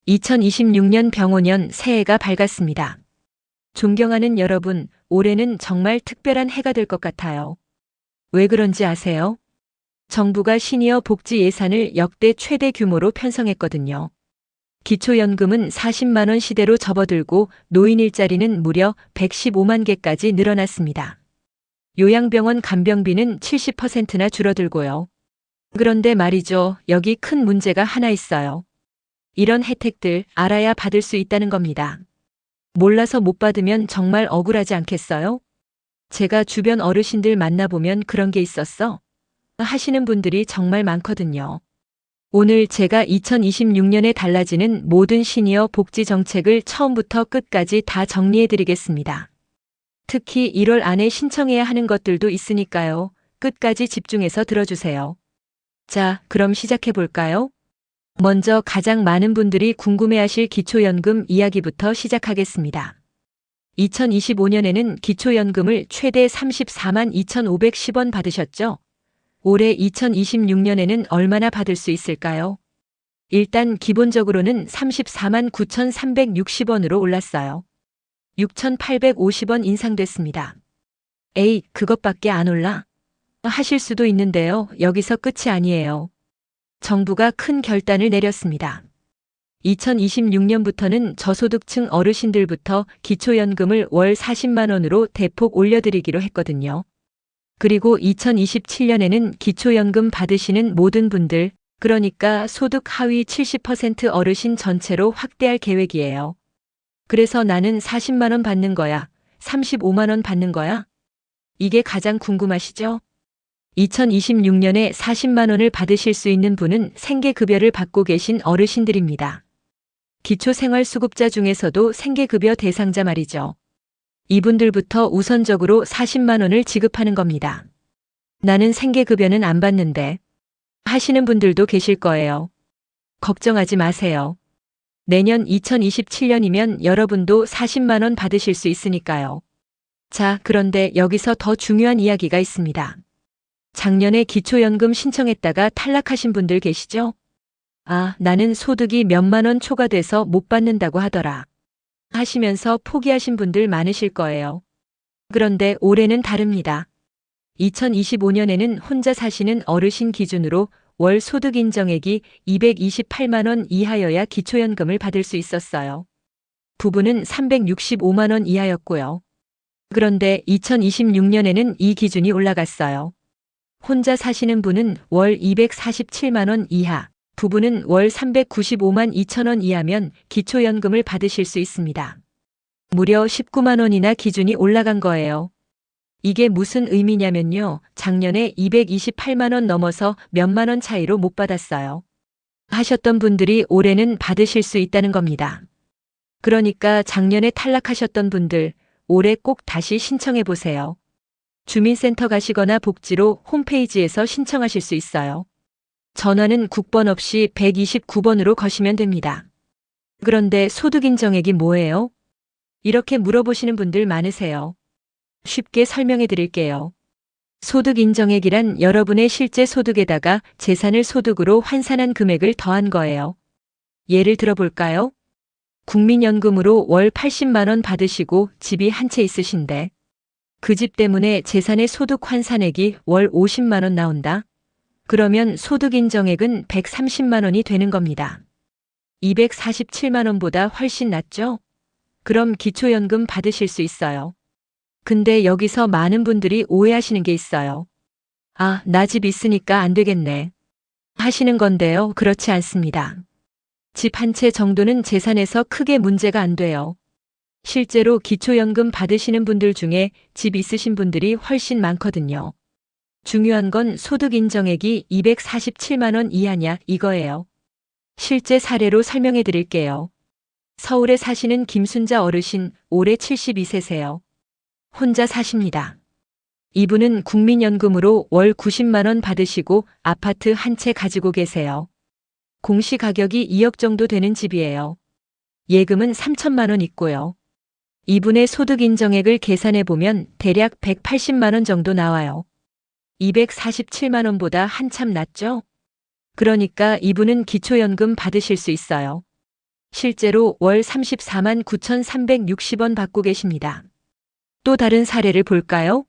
2026년 병오년 새해가 밝았습니다. 존경하는 여러분, 올해는 정말 특별한 해가 될 것 같아요. 왜 그런지 아세요? 정부가 시니어 복지 예산을 역대 최대 규모로 편성했거든요. 기초연금은 40만 원 시대로 접어들고 노인 일자리는 무려 115만 개까지 늘어났습니다. 요양병원 간병비는 70%나 줄어들고요. 그런데 말이죠, 여기 큰 문제가 하나 있어요. 이런 혜택들 알아야 받을 수 있다는 겁니다. 몰라서 못 받으면 정말 억울하지 않겠어요? 제가 주변 어르신들 만나보면 그런 게 있었어 하시는 분들이 정말 많거든요. 오늘 제가 2026년에 달라지는 모든 시니어 복지 정책을 처음부터 끝까지 다 정리해 드리겠습니다. 특히 1월 안에 신청해야 하는 것들도 있으니까요. 끝까지 집중해서 들어주세요. 자, 그럼 시작해 볼까요? 먼저 가장 많은 분들이 궁금해하실 기초연금 이야기부터 시작하겠습니다. 2025년에는 기초연금을 최대 34만 2,510원 받으셨죠? 올해 2026년에는 얼마나 받을 수 있을까요? 일단 기본적으로는 34만 9,360원으로 올랐어요. 6,850원 인상됐습니다. 에이, 그것밖에 안 올라? 하실 수도 있는데요. 여기서 끝이 아니에요. 정부가 큰 결단을 내렸습니다. 2026년부터는 저소득층 어르신들부터 기초연금을 월 40만 원으로 대폭 올려드리기로 했거든요. 그리고 2027년에는 기초연금 받으시는 모든 분들, 그러니까 소득 하위 70% 어르신 전체로 확대할 계획이에요. 그래서 나는 40만 원 받는 거야, 35만 원 받는 거야? 이게 가장 궁금하시죠? 2026년에 40만 원을 받으실 수 있는 분은 생계급여를 받고 계신 어르신들입니다. 기초생활수급자 중에서도 생계급여 대상자 말이죠. 이분들부터 우선적으로 40만 원을 지급하는 겁니다. 나는 생계급여는 안 받는데 하시는 분들도 계실 거예요. 걱정하지 마세요. 내년 2027년이면 여러분도 40만 원 받으실 수 있으니까요. 자, 그런데 여기서 더 중요한 이야기가 있습니다. 작년에 기초연금 신청했다가 탈락하신 분들 계시죠? 아, 나는 소득이 몇만 원 초과돼서 못 받는다고 하더라 하시면서 포기하신 분들 많으실 거예요. 그런데 올해는 다릅니다. 2025년에는 혼자 사시는 어르신 기준으로 월 소득 인정액이 228만 원 이하여야 기초연금을 받을 수 있었어요. 부부는 365만 원 이하였고요. 그런데 2026년에는 이 기준이 올라갔어요. 혼자 사시는 분은 월 247만 원 이하, 부부는 월 395만 2천 원 이하면 기초연금을 받으실 수 있습니다. 무려 19만 원이나 기준이 올라간 거예요. 이게 무슨 의미냐면요. 작년에 228만 원 넘어서 몇만 원 차이로 못 받았어요 하셨던 분들이 올해는 받으실 수 있다는 겁니다. 그러니까 작년에 탈락하셨던 분들, 올해 꼭 다시 신청해 보세요. 주민센터 가시거나 복지로 홈페이지에서 신청하실 수 있어요. 전화는 국번 없이 129번으로 거시면 됩니다. 그런데 소득인정액이 뭐예요? 이렇게 물어보시는 분들 많으세요. 쉽게 설명해 드릴게요. 소득인정액이란 여러분의 실제 소득에다가 재산을 소득으로 환산한 금액을 더한 거예요. 예를 들어볼까요? 국민연금으로 월 80만 원 받으시고 집이 한 채 있으신데 그 집 때문에 재산의 소득 환산액이 월 50만 원 나온다. 그러면 소득인정액은 130만 원이 되는 겁니다. 247만 원보다 훨씬 낫죠? 그럼 기초연금 받으실 수 있어요. 근데 여기서 많은 분들이 오해하시는 게 있어요. 아, 나 집 있으니까 안 되겠네 하시는 건데요. 그렇지 않습니다. 집 한 채 정도는 재산에서 크게 문제가 안 돼요. 실제로 기초연금 받으시는 분들 중에 집 있으신 분들이 훨씬 많거든요. 중요한 건 소득인정액이 247만 원 이하냐 이거예요. 실제 사례로 설명해 드릴게요. 서울에 사시는 김순자 어르신, 올해 72세세요. 혼자 사십니다. 이분은 국민연금으로 월 90만 원 받으시고 아파트 한 채 가지고 계세요. 공시가격이 2억 정도 되는 집이에요. 예금은 3천만 원 있고요. 이분의 소득인정액을 계산해 보면 대략 180만 원 정도 나와요. 247만 원보다 한참 낮죠? 그러니까 이분은 기초연금 받으실 수 있어요. 실제로 월 34만 9,360원 받고 계십니다. 또 다른 사례를 볼까요?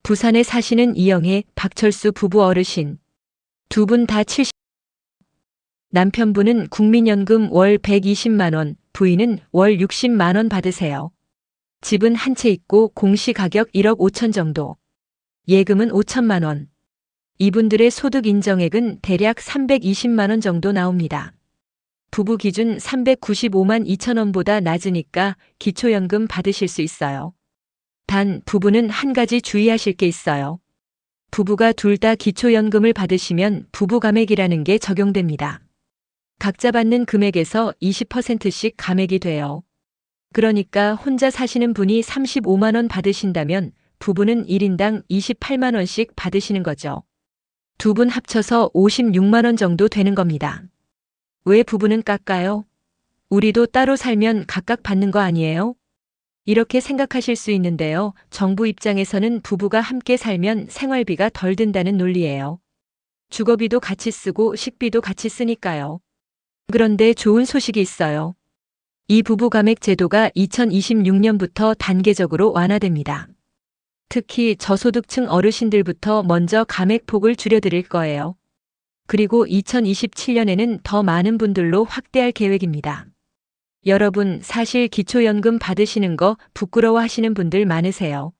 부산에 사시는 이영애, 박철수 부부 어르신. 두 분 다 70. 남편분은 국민연금 월 120만 원, 부인은 월 60만 원 받으세요. 집은 한 채 있고 공시가격 1억 5천 정도. 예금은 5천만 원. 이분들의 소득 인정액은 대략 320만 원 정도 나옵니다. 부부 기준 395만 2천 원보다 낮으니까 기초연금 받으실 수 있어요. 단 부부는 한 가지 주의하실 게 있어요. 부부가 둘 다 기초연금을 받으시면 부부감액이라는 게 적용됩니다. 각자 받는 금액에서 20%씩 감액이 돼요. 그러니까 혼자 사시는 분이 35만 원 받으신다면 부부는 1인당 28만 원씩 받으시는 거죠. 두 분 합쳐서 56만 원 정도 되는 겁니다. 왜 부부는 깎아요? 우리도 따로 살면 각각 받는 거 아니에요? 이렇게 생각하실 수 있는데요. 정부 입장에서는 부부가 함께 살면 생활비가 덜 든다는 논리예요. 주거비도 같이 쓰고 식비도 같이 쓰니까요. 그런데 좋은 소식이 있어요. 이 부부 감액 제도가 2026년부터 단계적으로 완화됩니다. 특히 저소득층 어르신들부터 먼저 감액폭을 줄여드릴 거예요. 그리고 2027년에는 더 많은 분들로 확대할 계획입니다. 여러분, 사실 기초연금 받으시는 거 부끄러워하시는 분들 많으세요.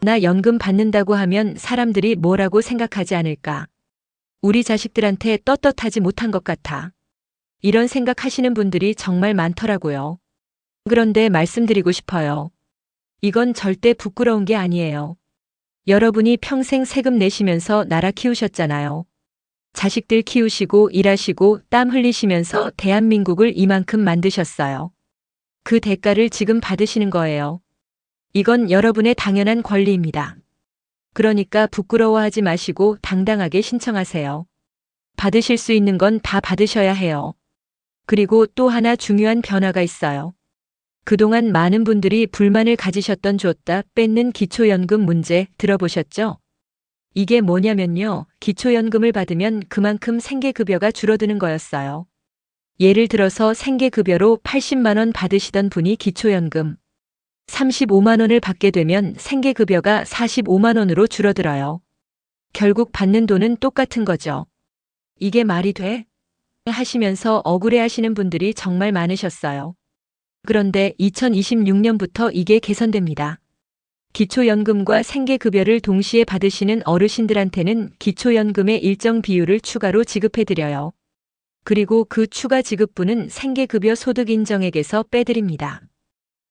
나 연금 받는다고 하면 사람들이 뭐라고 생각하지 않을까? 우리 자식들한테 떳떳하지 못한 것 같아. 이런 생각하시는 분들이 정말 많더라고요. 그런데 말씀드리고 싶어요. 이건 절대 부끄러운 게 아니에요. 여러분이 평생 세금 내시면서 나라 키우셨잖아요. 자식들 키우시고 일하시고 땀 흘리시면서 대한민국을 이만큼 만드셨어요. 그 대가를 지금 받으시는 거예요. 이건 여러분의 당연한 권리입니다. 그러니까 부끄러워하지 마시고 당당하게 신청하세요. 받으실 수 있는 건 다 받으셔야 해요. 그리고 또 하나 중요한 변화가 있어요. 그동안 많은 분들이 불만을 가지셨던 줬다 뺏는 기초연금 문제 들어보셨죠? 이게 뭐냐면요. 기초연금을 받으면 그만큼 생계급여가 줄어드는 거였어요. 예를 들어서 생계급여로 80만 원 받으시던 분이 기초연금 35만 원을 받게 되면 생계급여가 45만 원으로 줄어들어요. 결국 받는 돈은 똑같은 거죠. 이게 말이 돼? 하시면서 억울해하시는 분들이 정말 많으셨어요. 그런데 2026년부터 이게 개선됩니다. 기초연금과 생계급여를 동시에 받으시는 어르신들한테는 기초연금의 일정 비율을 추가로 지급해드려요. 그리고 그 추가 지급분은 생계급여 소득인정액에서 빼드립니다.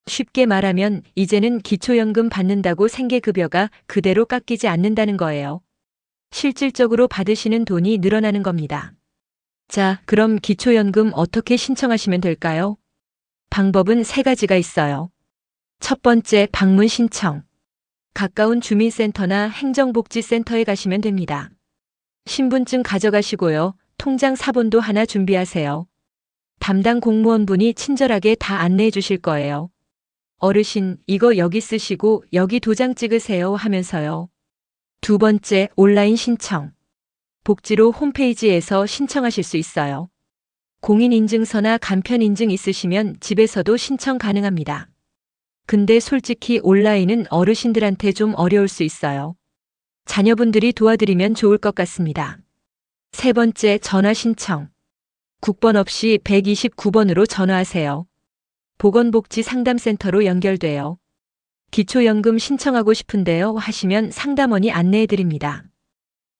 쉽게 말하면 이제는 기초연금 받는다고 생계급여가 그대로 깎이지 않는다는 거예요. 실질적으로 받으시는 돈이 늘어나는 겁니다. 자, 그럼 기초연금 어떻게 신청하시면 될까요? 방법은 세 가지가 있어요. 첫 번째, 방문 신청. 가까운 주민센터나 행정복지센터에 가시면 됩니다. 신분증 가져가시고요. 통장 사본도 하나 준비하세요. 담당 공무원분이 친절하게 다 안내해 주실 거예요. 어르신, 이거 여기 쓰시고 여기 도장 찍으세요 하면서요. 두 번째, 온라인 신청. 복지로 홈페이지에서 신청하실 수 있어요. 공인인증서나 간편인증 있으시면 집에서도 신청 가능합니다. 근데 솔직히 온라인은 어르신들한테 좀 어려울 수 있어요. 자녀분들이 도와드리면 좋을 것 같습니다. 세 번째, 전화 신청. 국번 없이 129번으로 전화하세요. 보건복지상담센터로 연결돼요. 기초연금 신청하고 싶은데요 하시면 상담원이 안내해드립니다.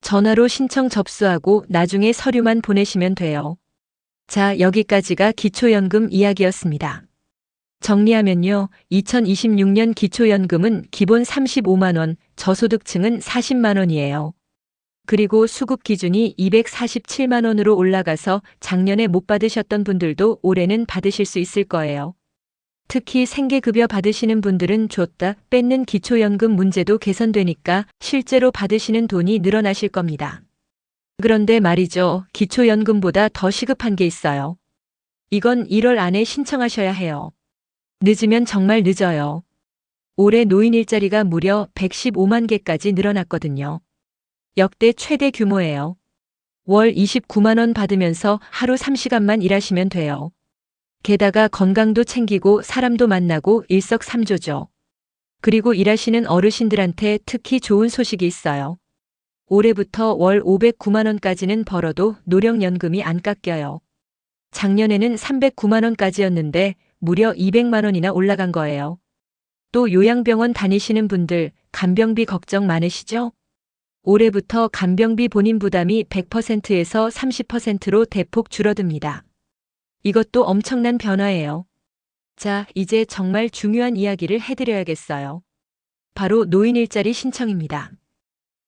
전화로 신청 접수하고 나중에 서류만 보내시면 돼요. 자, 여기까지가 기초연금 이야기였습니다. 정리하면요. 2026년 기초연금은 기본 35만 원, 저소득층은 40만 원이에요. 그리고 수급 기준이 247만 원으로 올라가서 작년에 못 받으셨던 분들도 올해는 받으실 수 있을 거예요. 특히 생계급여 받으시는 분들은 줬다 뺏는 기초연금 문제도 개선되니까 실제로 받으시는 돈이 늘어나실 겁니다. 그런데 말이죠. 기초연금보다 더 시급한 게 있어요. 이건 1월 안에 신청하셔야 해요. 늦으면 정말 늦어요. 올해 노인 일자리가 무려 115만 개까지 늘어났거든요. 역대 최대 규모예요. 월 29만 원 받으면서 하루 3시간만 일하시면 돼요. 게다가 건강도 챙기고 사람도 만나고 일석삼조죠. 그리고 일하시는 어르신들한테 특히 좋은 소식이 있어요. 올해부터 월 509만 원까지는 벌어도 노령연금이 안 깎여요. 작년에는 309만 원까지였는데 무려 200만 원이나 올라간 거예요. 또 요양병원 다니시는 분들 간병비 걱정 많으시죠? 올해부터 간병비 본인 부담이 100%에서 30%로 대폭 줄어듭니다. 이것도 엄청난 변화예요. 자, 이제 정말 중요한 이야기를 해드려야겠어요. 바로 노인 일자리 신청입니다.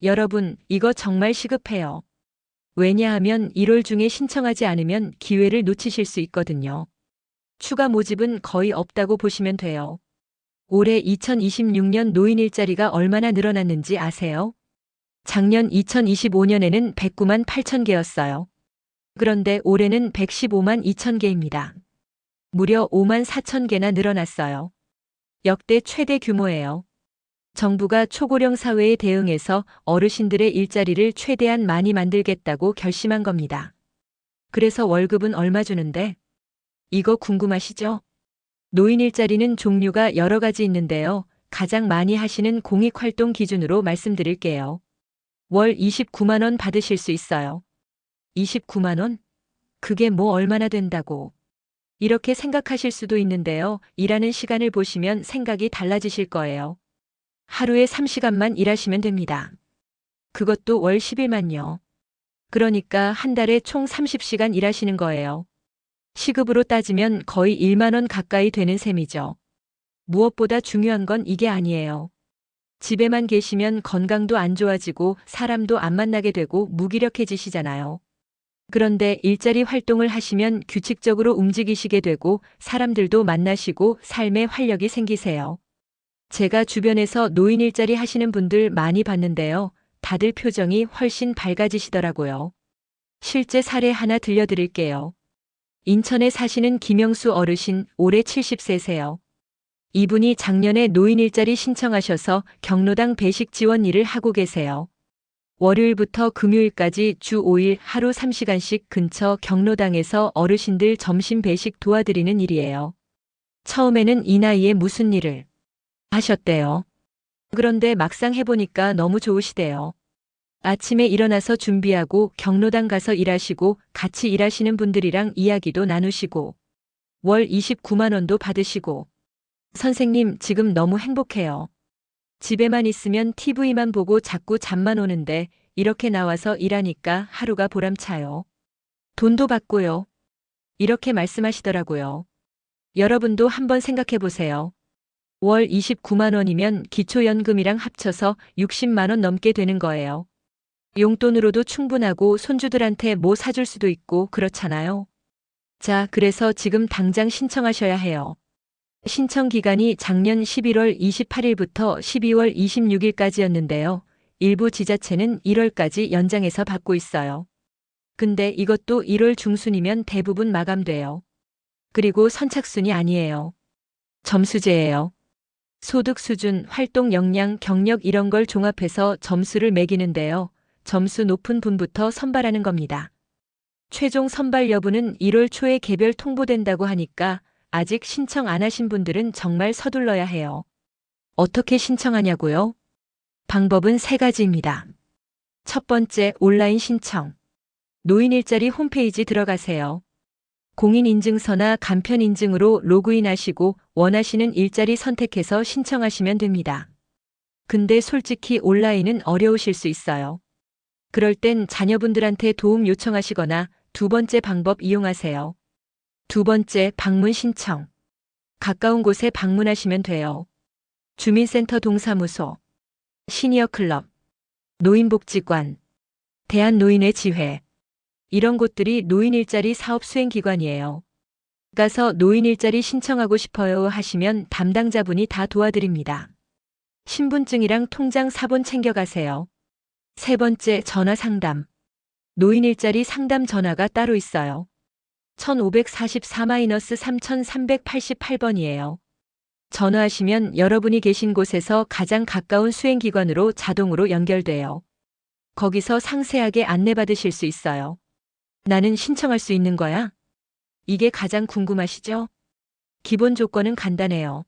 여러분, 이거 정말 시급해요. 왜냐하면 1월 중에 신청하지 않으면 기회를 놓치실 수 있거든요. 추가 모집은 거의 없다고 보시면 돼요. 올해 2026년 노인 일자리가 얼마나 늘어났는지 아세요? 작년 2025년에는 109만 8천 개였어요. 그런데 올해는 115만 2천 개입니다. 무려 5만 4천 개나 늘어났어요. 역대 최대 규모예요. 정부가 초고령 사회에 대응해서 어르신들의 일자리를 최대한 많이 만들겠다고 결심한 겁니다. 그래서 월급은 얼마 주는데? 이거 궁금하시죠? 노인 일자리는 종류가 여러 가지 있는데요. 가장 많이 하시는 공익활동 기준으로 말씀드릴게요. 월 29만 원 받으실 수 있어요. 29만 원? 그게 뭐 얼마나 된다고. 이렇게 생각하실 수도 있는데요. 일하는 시간을 보시면 생각이 달라지실 거예요. 하루에 3시간만 일하시면 됩니다. 그것도 월 10일만요. 그러니까 한 달에 총 30시간 일하시는 거예요. 시급으로 따지면 거의 1만 원 가까이 되는 셈이죠. 무엇보다 중요한 건 이게 아니에요. 집에만 계시면 건강도 안 좋아지고 사람도 안 만나게 되고 무기력해지시잖아요. 그런데 일자리 활동을 하시면 규칙적으로 움직이시게 되고 사람들도 만나시고 삶에 활력이 생기세요. 제가 주변에서 노인 일자리 하시는 분들 많이 봤는데요. 다들 표정이 훨씬 밝아지시더라고요. 실제 사례 하나 들려드릴게요. 인천에 사시는 김영수 어르신, 올해 70세세요. 이분이 작년에 노인 일자리 신청하셔서 경로당 배식 지원 일을 하고 계세요. 월요일부터 금요일까지 주 5일 하루 3시간씩 근처 경로당에서 어르신들 점심 배식 도와드리는 일이에요. 처음에는 이 나이에 무슨 일을 하셨대요. 그런데 막상 해보니까 너무 좋으시대요. 아침에 일어나서 준비하고 경로당 가서 일하시고 같이 일하시는 분들이랑 이야기도 나누시고 월 29만 원도 받으시고 선생님 지금 너무 행복해요. 집에만 있으면 TV만 보고 자꾸 잠만 오는데 이렇게 나와서 일하니까 하루가 보람차요. 돈도 받고요. 이렇게 말씀하시더라고요. 여러분도 한번 생각해 보세요. 월 29만 원이면 기초연금이랑 합쳐서 60만 원 넘게 되는 거예요. 용돈으로도 충분하고 손주들한테 뭐 사줄 수도 있고 그렇잖아요. 자, 그래서 지금 당장 신청하셔야 해요. 신청 기간이 작년 11월 28일부터 12월 26일까지였는데요. 일부 지자체는 1월까지 연장해서 받고 있어요. 근데 이것도 1월 중순이면 대부분 마감돼요. 그리고 선착순이 아니에요. 점수제예요. 소득 수준, 활동 역량, 경력 이런 걸 종합해서 점수를 매기는데요. 점수 높은 분부터 선발하는 겁니다. 최종 선발 여부는 1월 초에 개별 통보된다고 하니까 아직 신청 안 하신 분들은 정말 서둘러야 해요. 어떻게 신청하냐고요? 방법은 3가지입니다. 첫 번째, 온라인 신청. 노인 일자리 홈페이지 들어가세요. 공인인증서나 간편인증으로 로그인하시고 원하시는 일자리 선택해서 신청하시면 됩니다. 근데 솔직히 온라인은 어려우실 수 있어요. 그럴 땐 자녀분들한테 도움 요청하시거나 두 번째 방법 이용하세요. 두 번째, 방문 신청. 가까운 곳에 방문하시면 돼요. 주민센터 동사무소, 시니어클럽, 노인복지관, 대한노인의 지회. 이런 곳들이 노인 일자리 사업 수행기관이에요. 가서 노인 일자리 신청하고 싶어요 하시면 담당자분이 다 도와드립니다. 신분증이랑 통장 사본 챙겨가세요. 세 번째, 전화 상담. 노인 일자리 상담 전화가 따로 있어요. 1544-3388번이에요. 전화하시면 여러분이 계신 곳에서 가장 가까운 수행기관으로 자동으로 연결돼요. 거기서 상세하게 안내받으실 수 있어요. 나는 신청할 수 있는 거야? 이게 가장 궁금하시죠? 기본 조건은 간단해요.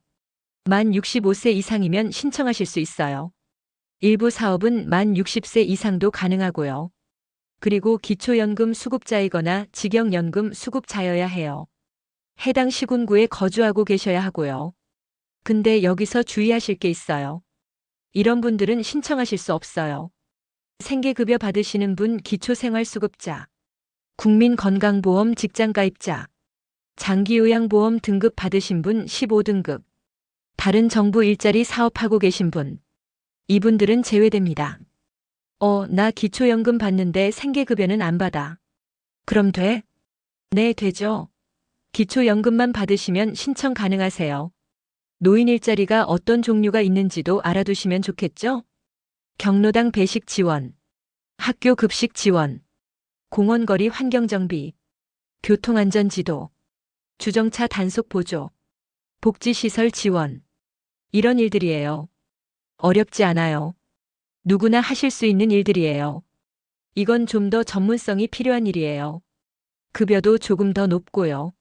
만 65세 이상이면 신청하실 수 있어요. 일부 사업은 만 60세 이상도 가능하고요. 그리고 기초연금 수급자이거나 직영연금 수급자여야 해요. 해당 시군구에 거주하고 계셔야 하고요. 근데 여기서 주의하실 게 있어요. 이런 분들은 신청하실 수 없어요. 생계급여 받으시는 분 기초생활수급자, 국민건강보험 직장가입자, 장기요양보험 등급 받으신 분 15등급, 다른 정부 일자리 사업하고 계신 분, 이분들은 제외됩니다. 나 기초연금 받는데 생계급여는 안 받아. 그럼 돼? 네, 되죠. 기초연금만 받으시면 신청 가능하세요. 노인 일자리가 어떤 종류가 있는지도 알아두시면 좋겠죠? 경로당 배식 지원, 학교 급식 지원, 공원거리 환경정비, 교통안전지도, 주정차 단속 보조, 복지시설 지원. 이런 일들이에요. 어렵지 않아요. 누구나 하실 수 있는 일들이에요. 이건 좀 더 전문성이 필요한 일이에요. 급여도 조금 더 높고요.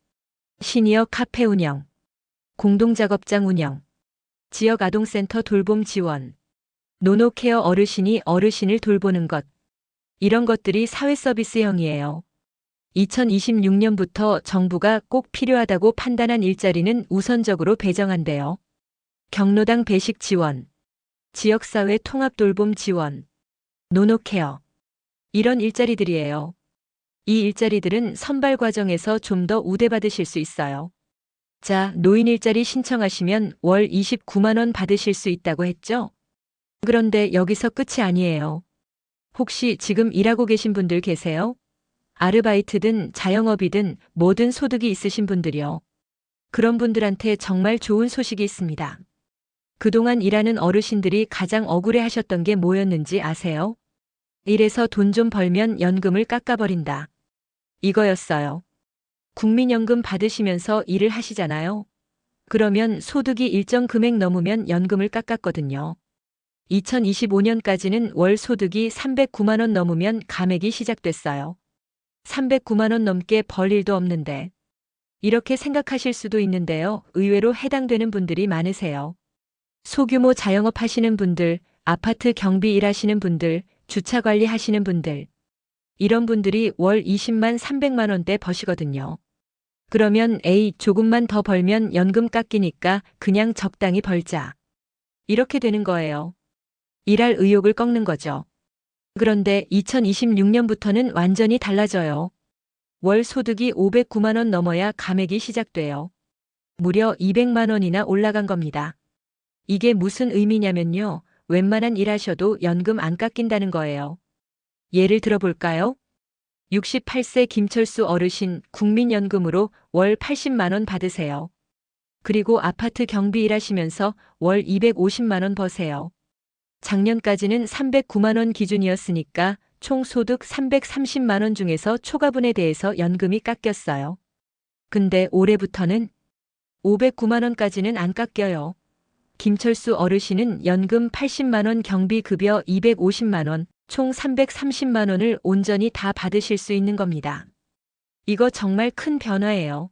시니어 카페 운영, 공동작업장 운영, 지역아동센터 돌봄 지원, 노노케어 어르신이 어르신을 돌보는 것. 이런 것들이 사회서비스형이에요. 2026년부터 정부가 꼭 필요하다고 판단한 일자리는 우선적으로 배정한대요. 경로당 배식 지원, 지역사회 통합 돌봄 지원, 노노케어. 이런 일자리들이에요. 이 일자리들은 선발 과정에서 좀 더 우대받으실 수 있어요. 자, 노인 일자리 신청하시면 월 29만 원 받으실 수 있다고 했죠? 그런데 여기서 끝이 아니에요. 혹시 지금 일하고 계신 분들 계세요? 아르바이트든 자영업이든 뭐든 소득이 있으신 분들이요. 그런 분들한테 정말 좋은 소식이 있습니다. 그동안 일하는 어르신들이 가장 억울해 하셨던 게 뭐였는지 아세요? 일해서 돈 좀 벌면 연금을 깎아버린다. 이거였어요. 국민연금 받으시면서 일을 하시잖아요. 그러면 소득이 일정 금액 넘으면 연금을 깎았거든요. 2025년까지는 월 소득이 309만 원 넘으면 감액이 시작됐어요. 309만 원 넘게 벌 일도 없는데. 이렇게 생각하실 수도 있는데요. 의외로 해당되는 분들이 많으세요. 소규모 자영업 하시는 분들, 아파트 경비 일하시는 분들, 주차 관리 하시는 분들. 이런 분들이 월 20만 300만 원대 버시거든요. 그러면 에이, 조금만 더 벌면 연금 깎이니까 그냥 적당히 벌자. 이렇게 되는 거예요. 일할 의욕을 꺾는 거죠. 그런데 2026년부터는 완전히 달라져요. 월 소득이 509만 원 넘어야 감액이 시작돼요. 무려 200만 원이나 올라간 겁니다. 이게 무슨 의미냐면요. 웬만한 일하셔도 연금 안 깎인다는 거예요. 예를 들어볼까요? 68세 김철수 어르신 국민연금으로 월 80만 원 받으세요. 그리고 아파트 경비 일하시면서 월 250만 원 버세요. 작년까지는 309만 원 기준이었으니까 총 소득 330만 원 중에서 초과분에 대해서 연금이 깎였어요. 근데 올해부터는 509만 원까지는 안 깎여요. 김철수 어르신은 연금 80만 원, 경비급여 250만 원, 총 330만 원을 온전히 다 받으실 수 있는 겁니다. 이거 정말 큰 변화예요.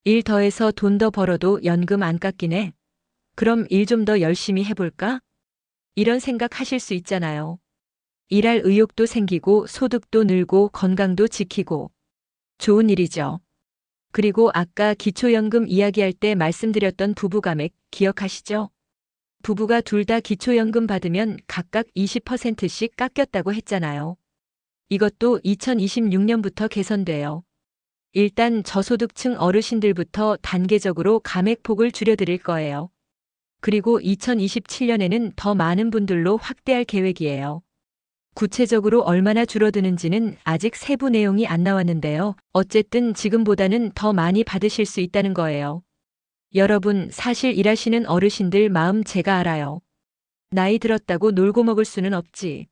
일 더해서 돈 더 벌어도 연금 안 깎이네. 그럼 일 좀 더 열심히 해볼까? 이런 생각 하실 수 있잖아요. 일할 의욕도 생기고 소득도 늘고 건강도 지키고. 좋은 일이죠. 그리고 아까 기초연금 이야기할 때 말씀드렸던 부부 감액 기억하시죠? 부부가 둘 다 기초연금 받으면 각각 20%씩 깎였다고 했잖아요. 이것도 2026년부터 개선돼요. 일단 저소득층 어르신들부터 단계적으로 감액폭을 줄여드릴 거예요. 그리고 2027년에는 더 많은 분들로 확대할 계획이에요. 구체적으로 얼마나 줄어드는지는 아직 세부 내용이 안 나왔는데요. 어쨌든 지금보다는 더 많이 받으실 수 있다는 거예요. 여러분, 사실 일하시는 어르신들 마음 제가 알아요. 나이 들었다고 놀고 먹을 수는 없지.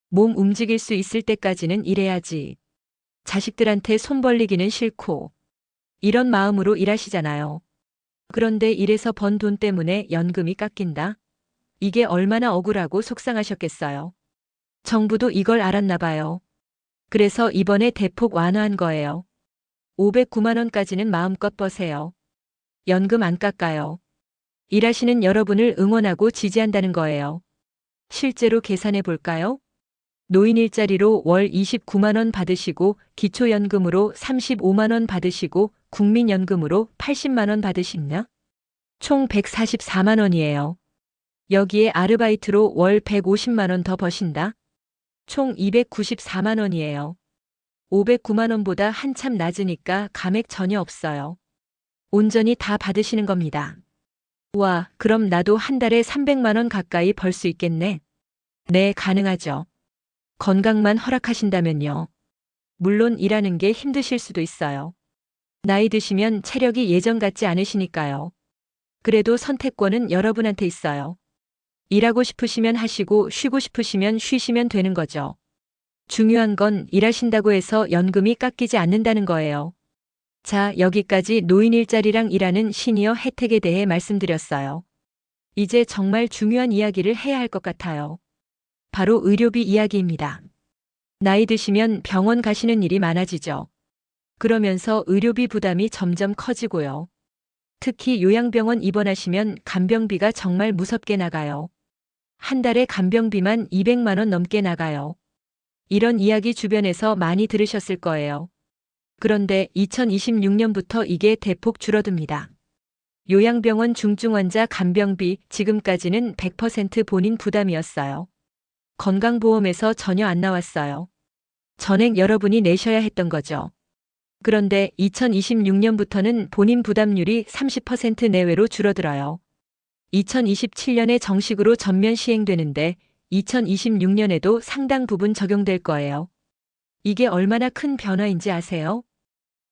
몸 움직일 수 있을 때까지는 일해야지. 자식들한테 손 벌리기는 싫고. 이런 마음으로 일하시잖아요. 그런데 일해서 번 돈 때문에 연금이 깎인다? 이게 얼마나 억울하고 속상하셨겠어요. 정부도 이걸 알았나 봐요. 그래서 이번에 대폭 완화한 거예요. 509만 원까지는 마음껏 버세요. 연금 안 깎아요. 일하시는 여러분을 응원하고 지지한다는 거예요. 실제로 계산해 볼까요? 노인 일자리로 월 29만 원 받으시고 기초연금으로 35만 원 받으시고 국민연금으로 80만 원 받으시냐? 총 144만 원이에요. 여기에 아르바이트로 월 150만 원 더 버신다? 총 294만 원이에요. 509만 원보다 한참 낮으니까 감액 전혀 없어요. 온전히 다 받으시는 겁니다. 와, 그럼 나도 한 달에 300만 원 가까이 벌 수 있겠네. 네, 가능하죠. 건강만 허락하신다면요. 물론 일하는 게 힘드실 수도 있어요. 나이 드시면 체력이 예전 같지 않으시니까요. 그래도 선택권은 여러분한테 있어요. 일하고 싶으시면 하시고 쉬고 싶으시면 쉬시면 되는 거죠. 중요한 건 일하신다고 해서 연금이 깎이지 않는다는 거예요. 자, 여기까지 노인 일자리랑 일하는 시니어 혜택에 대해 말씀드렸어요. 이제 정말 중요한 이야기를 해야 할 것 같아요. 바로 의료비 이야기입니다. 나이 드시면 병원 가시는 일이 많아지죠. 그러면서 의료비 부담이 점점 커지고요. 특히 요양병원 입원하시면 간병비가 정말 무섭게 나가요. 한 달에 간병비만 200만 원 넘게 나가요. 이런 이야기 주변에서 많이 들으셨을 거예요. 그런데 2026년부터 이게 대폭 줄어듭니다. 요양병원 중증 환자 간병비 지금까지는 100% 본인 부담이었어요. 건강보험에서 전혀 안 나왔어요. 전액 여러분이 내셔야 했던 거죠. 그런데 2026년부터는 본인 부담률이 30% 내외로 줄어들어요. 2027년에 정식으로 전면 시행되는데 2026년에도 상당 부분 적용될 거예요. 이게 얼마나 큰 변화인지 아세요?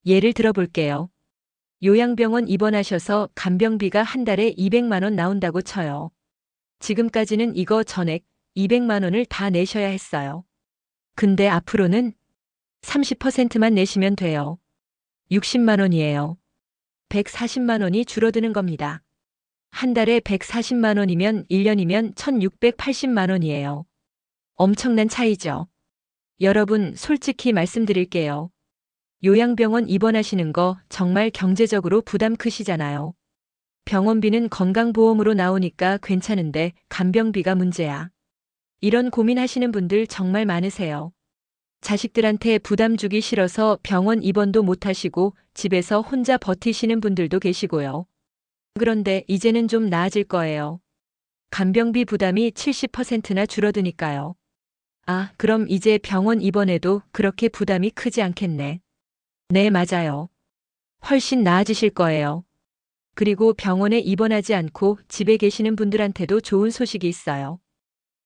예를 들어 볼게요. 요양병원 입원하셔서 간병비가 한 달에 200만 원 나온다고 쳐요. 지금까지는 이거 전액 200만 원을 다 내셔야 했어요. 근데 앞으로는 30%만 내시면 돼요. 60만 원이에요. 140만 원이 줄어드는 겁니다. 한 달에 140만 원이면 1년이면 1680만 원이에요. 엄청난 차이죠. 여러분, 솔직히 말씀드릴게요. 요양병원 입원하시는 거 정말 경제적으로 부담 크시잖아요. 병원비는 건강보험으로 나오니까 괜찮은데 간병비가 문제야. 이런 고민하시는 분들 정말 많으세요. 자식들한테 부담 주기 싫어서 병원 입원도 못 하시고 집에서 혼자 버티시는 분들도 계시고요. 그런데 이제는 좀 나아질 거예요. 간병비 부담이 70%나 줄어드니까요. 아, 그럼 이제 병원 입원해도 그렇게 부담이 크지 않겠네. 네, 맞아요. 훨씬 나아지실 거예요. 그리고 병원에 입원하지 않고 집에 계시는 분들한테도 좋은 소식이 있어요.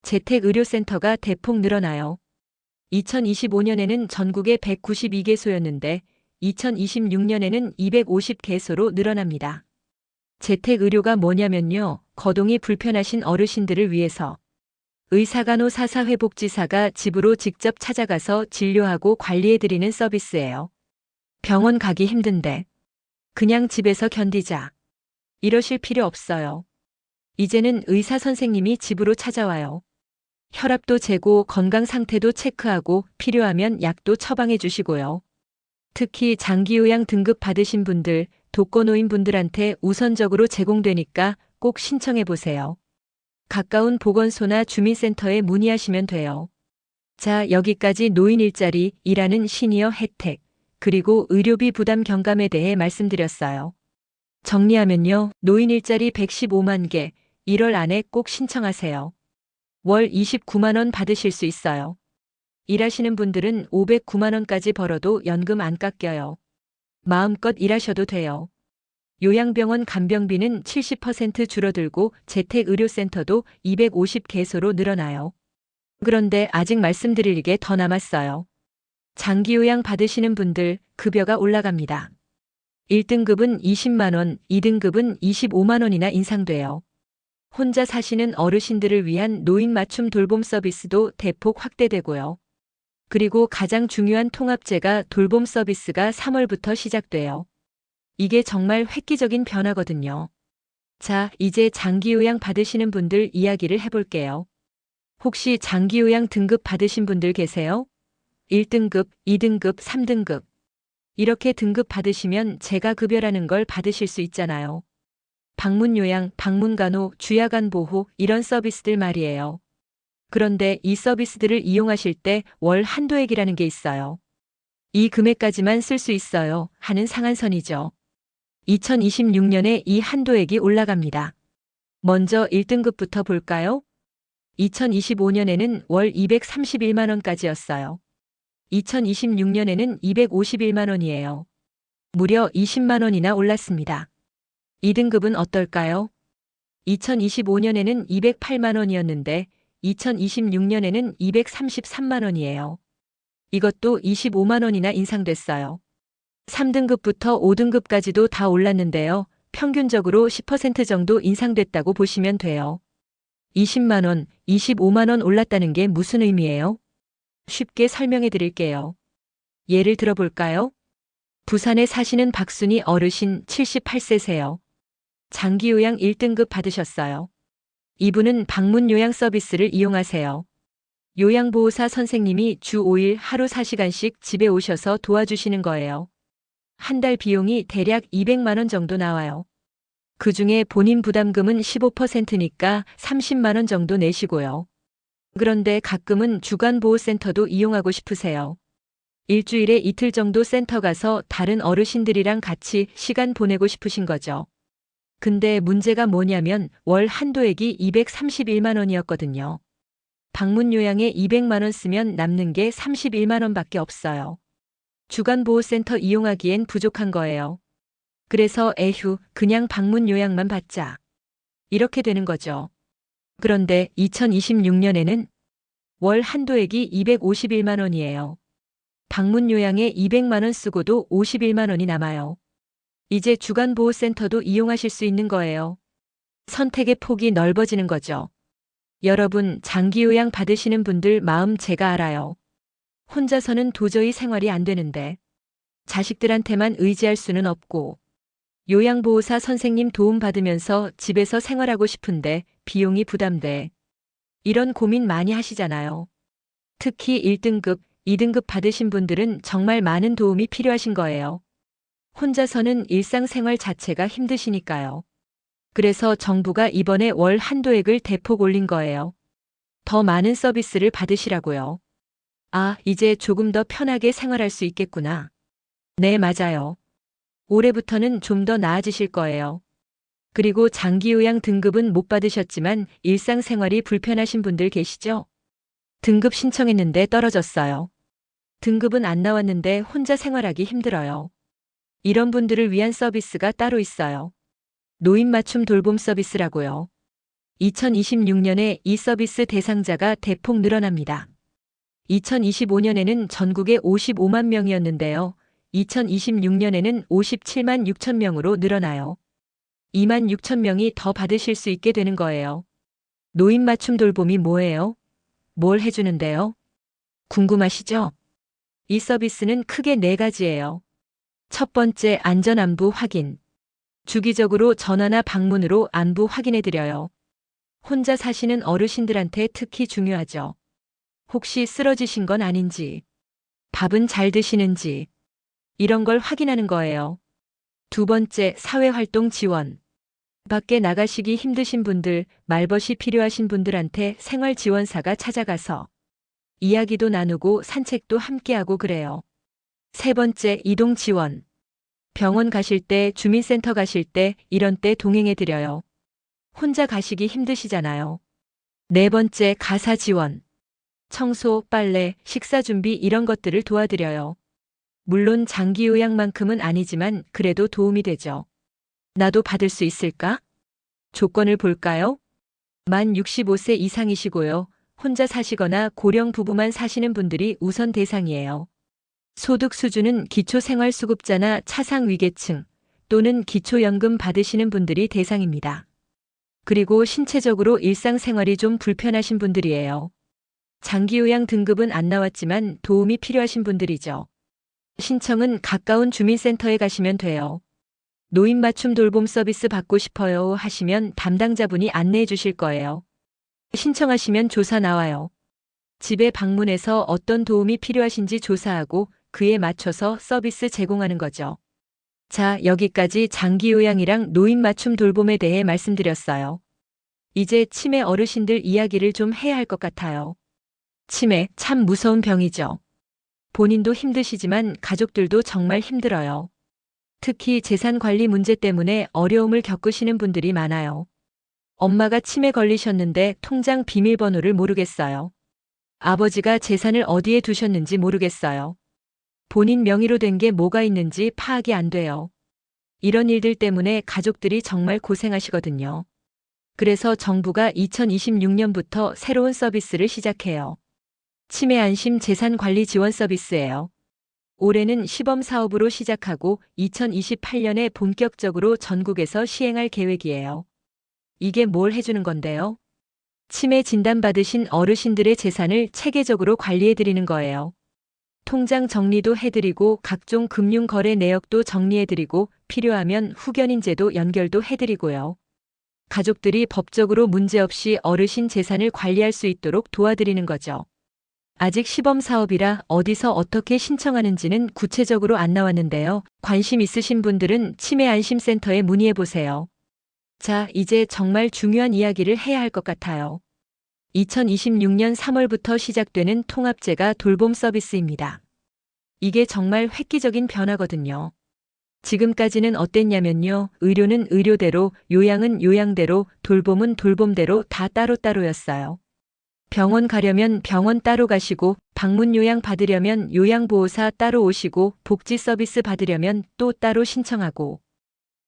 재택의료센터가 대폭 늘어나요. 2025년에는 전국에 192개소였는데 2026년에는 250개소로 늘어납니다. 재택의료가 뭐냐면요. 거동이 불편하신 어르신들을 위해서 의사간호사 사회복지사가 집으로 직접 찾아가서 진료하고 관리해드리는 서비스예요. 병원 가기 힘든데 그냥 집에서 견디자. 이러실 필요 없어요. 이제는 의사 선생님이 집으로 찾아와요. 혈압도 재고 건강 상태도 체크하고 필요하면 약도 처방해 주시고요. 특히 장기요양 등급 받으신 분들, 독거노인 분들한테 우선적으로 제공되니까 꼭 신청해 보세요. 가까운 보건소나 주민센터에 문의하시면 돼요. 자, 여기까지 노인 일자리, 일하는 시니어 혜택, 그리고 의료비 부담 경감에 대해 말씀드렸어요. 정리하면요. 노인 일자리 115만 개, 1월 안에 꼭 신청하세요. 월 29만 원 받으실 수 있어요. 일하시는 분들은 509만 원까지 벌어도 연금 안 깎여요. 마음껏 일하셔도 돼요. 요양병원 간병비는 70% 줄어들고 재택의료센터도 250개소로 늘어나요. 그런데 아직 말씀드릴 게 더 남았어요. 장기요양 받으시는 분들 급여가 올라갑니다. 1등급은 20만 원, 2등급은 25만 원이나 인상돼요. 혼자 사시는 어르신들을 위한 노인 맞춤 돌봄 서비스도 대폭 확대되고요. 그리고 가장 중요한 통합제가 돌봄 서비스가 3월부터 시작돼요. 이게 정말 획기적인 변화거든요. 자, 이제 장기요양 받으시는 분들 이야기를 해볼게요. 혹시 장기요양 등급 받으신 분들 계세요? 1등급, 2등급, 3등급. 이렇게 등급 받으시면 재가 급여라는 걸 받으실 수 있잖아요. 방문 요양, 방문 간호, 주야간 보호 이런 서비스들 말이에요. 그런데 이 서비스들을 이용하실 때 월 한도액이라는 게 있어요. 이 금액까지만 쓸 수 있어요 하는 상한선이죠. 2026년에 이 한도액이 올라갑니다. 먼저 1등급부터 볼까요? 2025년에는 월 231만 원까지였어요. 2026년에는 251만 원이에요. 무려 20만 원이나 올랐습니다. 2등급은 어떨까요? 2025년에는 208만 원이었는데 2026년에는 233만 원이에요. 이것도 25만 원이나 인상됐어요. 3등급부터 5등급까지도 다 올랐는데요. 평균적으로 10% 정도 인상됐다고 보시면 돼요. 20만 원, 25만 원 올랐다는 게 무슨 의미예요? 쉽게 설명해 드릴게요. 예를 들어 볼까요? 부산에 사시는 박순희 어르신 78세세요. 장기요양 1등급 받으셨어요. 이분은 방문 요양 서비스를 이용하세요. 요양보호사 선생님이 주 5일 하루 4시간씩 집에 오셔서 도와주시는 거예요. 한 달 비용이 대략 200만 원 정도 나와요. 그중에 본인 부담금은 15%니까 30만 원 정도 내시고요. 그런데 가끔은 주간보호센터도 이용하고 싶으세요. 일주일에 이틀 정도 센터 가서 다른 어르신들이랑 같이 시간 보내고 싶으신 거죠. 근데 문제가 뭐냐면 월 한도액이 231만 원이었거든요. 방문 요양에 200만 원 쓰면 남는 게 31만 원밖에 없어요. 주간보호센터 이용하기엔 부족한 거예요. 그래서 에휴, 그냥 방문 요양만 받자. 이렇게 되는 거죠. 그런데 2026년에는 월 한도액이 251만 원이에요. 방문 요양에 200만 원 쓰고도 51만 원이 남아요. 이제 주간보호센터도 이용하실 수 있는 거예요. 선택의 폭이 넓어지는 거죠. 여러분, 장기요양 받으시는 분들 마음 제가 알아요. 혼자서는 도저히 생활이 안 되는데 자식들한테만 의지할 수는 없고 요양보호사 선생님 도움 받으면서 집에서 생활하고 싶은데 비용이 부담돼. 이런 고민 많이 하시잖아요. 특히 1등급, 2등급 받으신 분들은 정말 많은 도움이 필요하신 거예요. 혼자서는 일상생활 자체가 힘드시니까요. 그래서 정부가 이번에 월 한도액을 대폭 올린 거예요. 더 많은 서비스를 받으시라고요. 아, 이제 조금 더 편하게 생활할 수 있겠구나. 네, 맞아요. 올해부터는 좀 더 나아지실 거예요. 그리고 장기요양 등급은 못 받으셨지만 일상생활이 불편하신 분들 계시죠? 등급 신청했는데 떨어졌어요. 등급은 안 나왔는데 혼자 생활하기 힘들어요. 이런 분들을 위한 서비스가 따로 있어요. 노인 맞춤 돌봄 서비스라고요. 2026년에 이 서비스 대상자가 대폭 늘어납니다. 2025년에는 전국에 55만 명이었는데요. 2026년에는 57만 6천 명으로 늘어나요. 2만 6천 명이 더 받으실 수 있게 되는 거예요. 노인 맞춤 돌봄이 뭐예요? 뭘 해주는데요? 궁금하시죠? 이 서비스는 크게 4가지예요. 첫 번째, 안전 안부 확인. 주기적으로 전화나 방문으로 안부 확인해 드려요. 혼자 사시는 어르신들한테 특히 중요하죠. 혹시 쓰러지신 건 아닌지, 밥은 잘 드시는지, 이런 걸 확인하는 거예요. 두 번째, 사회활동 지원. 밖에 나가시기 힘드신 분들, 말벗이 필요하신 분들한테 생활지원사가 찾아가서 이야기도 나누고 산책도 함께하고 그래요. 세 번째, 이동 지원. 병원 가실 때, 주민센터 가실 때, 이런 때 동행해 드려요. 혼자 가시기 힘드시잖아요. 네 번째, 가사 지원. 청소, 빨래, 식사 준비 이런 것들을 도와드려요. 물론 장기 요양만큼은 아니지만 그래도 도움이 되죠. 나도 받을 수 있을까? 조건을 볼까요? 만 65세 이상이시고요. 혼자 사시거나 고령 부부만 사시는 분들이 우선 대상이에요. 소득 수준은 기초생활수급자나 차상위계층 또는 기초연금 받으시는 분들이 대상입니다. 그리고 신체적으로 일상생활이 좀 불편하신 분들이에요. 장기요양 등급은 안 나왔지만 도움이 필요하신 분들이죠. 신청은 가까운 주민센터에 가시면 돼요. 노인 맞춤 돌봄 서비스 받고 싶어요 하시면 담당자분이 안내해 주실 거예요. 신청하시면 조사 나와요. 집에 방문해서 어떤 도움이 필요하신지 조사하고 그에 맞춰서 서비스 제공하는 거죠. 자, 여기까지 장기 요양이랑 노인 맞춤 돌봄에 대해 말씀드렸어요. 이제 치매 어르신들 이야기를 좀 해야 할 것 같아요. 치매 참 무서운 병이죠. 본인도 힘드시지만 가족들도 정말 힘들어요. 특히 재산 관리 문제 때문에 어려움을 겪으시는 분들이 많아요. 엄마가 치매 걸리셨는데 통장 비밀번호를 모르겠어요. 아버지가 재산을 어디에 두셨는지 모르겠어요. 본인 명의로 된 게 뭐가 있는지 파악이 안 돼요. 이런 일들 때문에 가족들이 정말 고생하시거든요. 그래서 정부가 2026년부터 새로운 서비스를 시작해요. 치매 안심 재산 관리 지원 서비스예요. 올해는 시범 사업으로 시작하고 2028년에 본격적으로 전국에서 시행할 계획이에요. 이게 뭘 해주는 건데요? 치매 진단받으신 어르신들의 재산을 체계적으로 관리해드리는 거예요. 통장 정리도 해드리고 각종 금융거래 내역도 정리해드리고 필요하면 후견인제도 연결도 해드리고요. 가족들이 법적으로 문제없이 어르신 재산을 관리할 수 있도록 도와드리는 거죠. 아직 시범 사업이라 어디서 어떻게 신청하는지는 구체적으로 안 나왔는데요. 관심 있으신 분들은 치매 안심센터에 문의해 보세요. 자, 이제 정말 중요한 이야기를 해야 할 것 같아요. 2026년 3월부터 시작되는 통합재가 돌봄 서비스입니다. 이게 정말 획기적인 변화거든요. 지금까지는 어땠냐면요. 의료는 의료대로, 요양은 요양대로, 돌봄은 돌봄대로 다 따로따로였어요. 병원 가려면 병원 따로 가시고, 방문 요양 받으려면 요양보호사 따로 오시고, 복지 서비스 받으려면 또 따로 신청하고.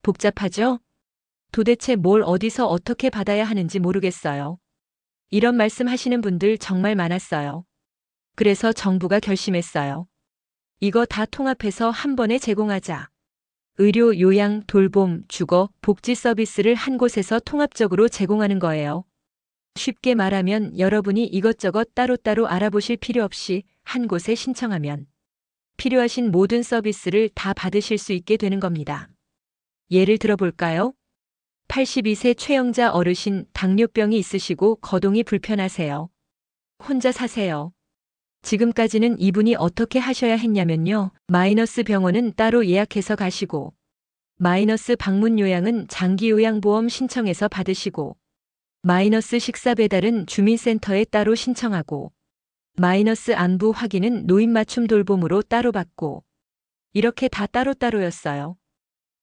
복잡하죠? 도대체 뭘 어디서 어떻게 받아야 하는지 모르겠어요. 이런 말씀 하시는 분들 정말 많았어요. 그래서 정부가 결심했어요. 이거 다 통합해서 한 번에 제공하자. 의료, 요양, 돌봄, 주거, 복지 서비스를 한 곳에서 통합적으로 제공하는 거예요. 쉽게 말하면 여러분이 이것저것 따로따로 알아보실 필요 없이 한 곳에 신청하면 필요하신 모든 서비스를 다 받으실 수 있게 되는 겁니다. 예를 들어볼까요? 82세 최영자 어르신 당뇨병이 있으시고 거동이 불편하세요. 혼자 사세요. 지금까지는 이분이 어떻게 하셔야 했냐면요. 마이너스 병원은 따로 예약해서 가시고, 마이너스 방문 요양은 장기요양보험 신청해서 받으시고, 마이너스 식사 배달은 주민센터에 따로 신청하고, 마이너스 안부 확인은 노인 맞춤 돌봄으로 따로 받고, 이렇게 다 따로따로였어요.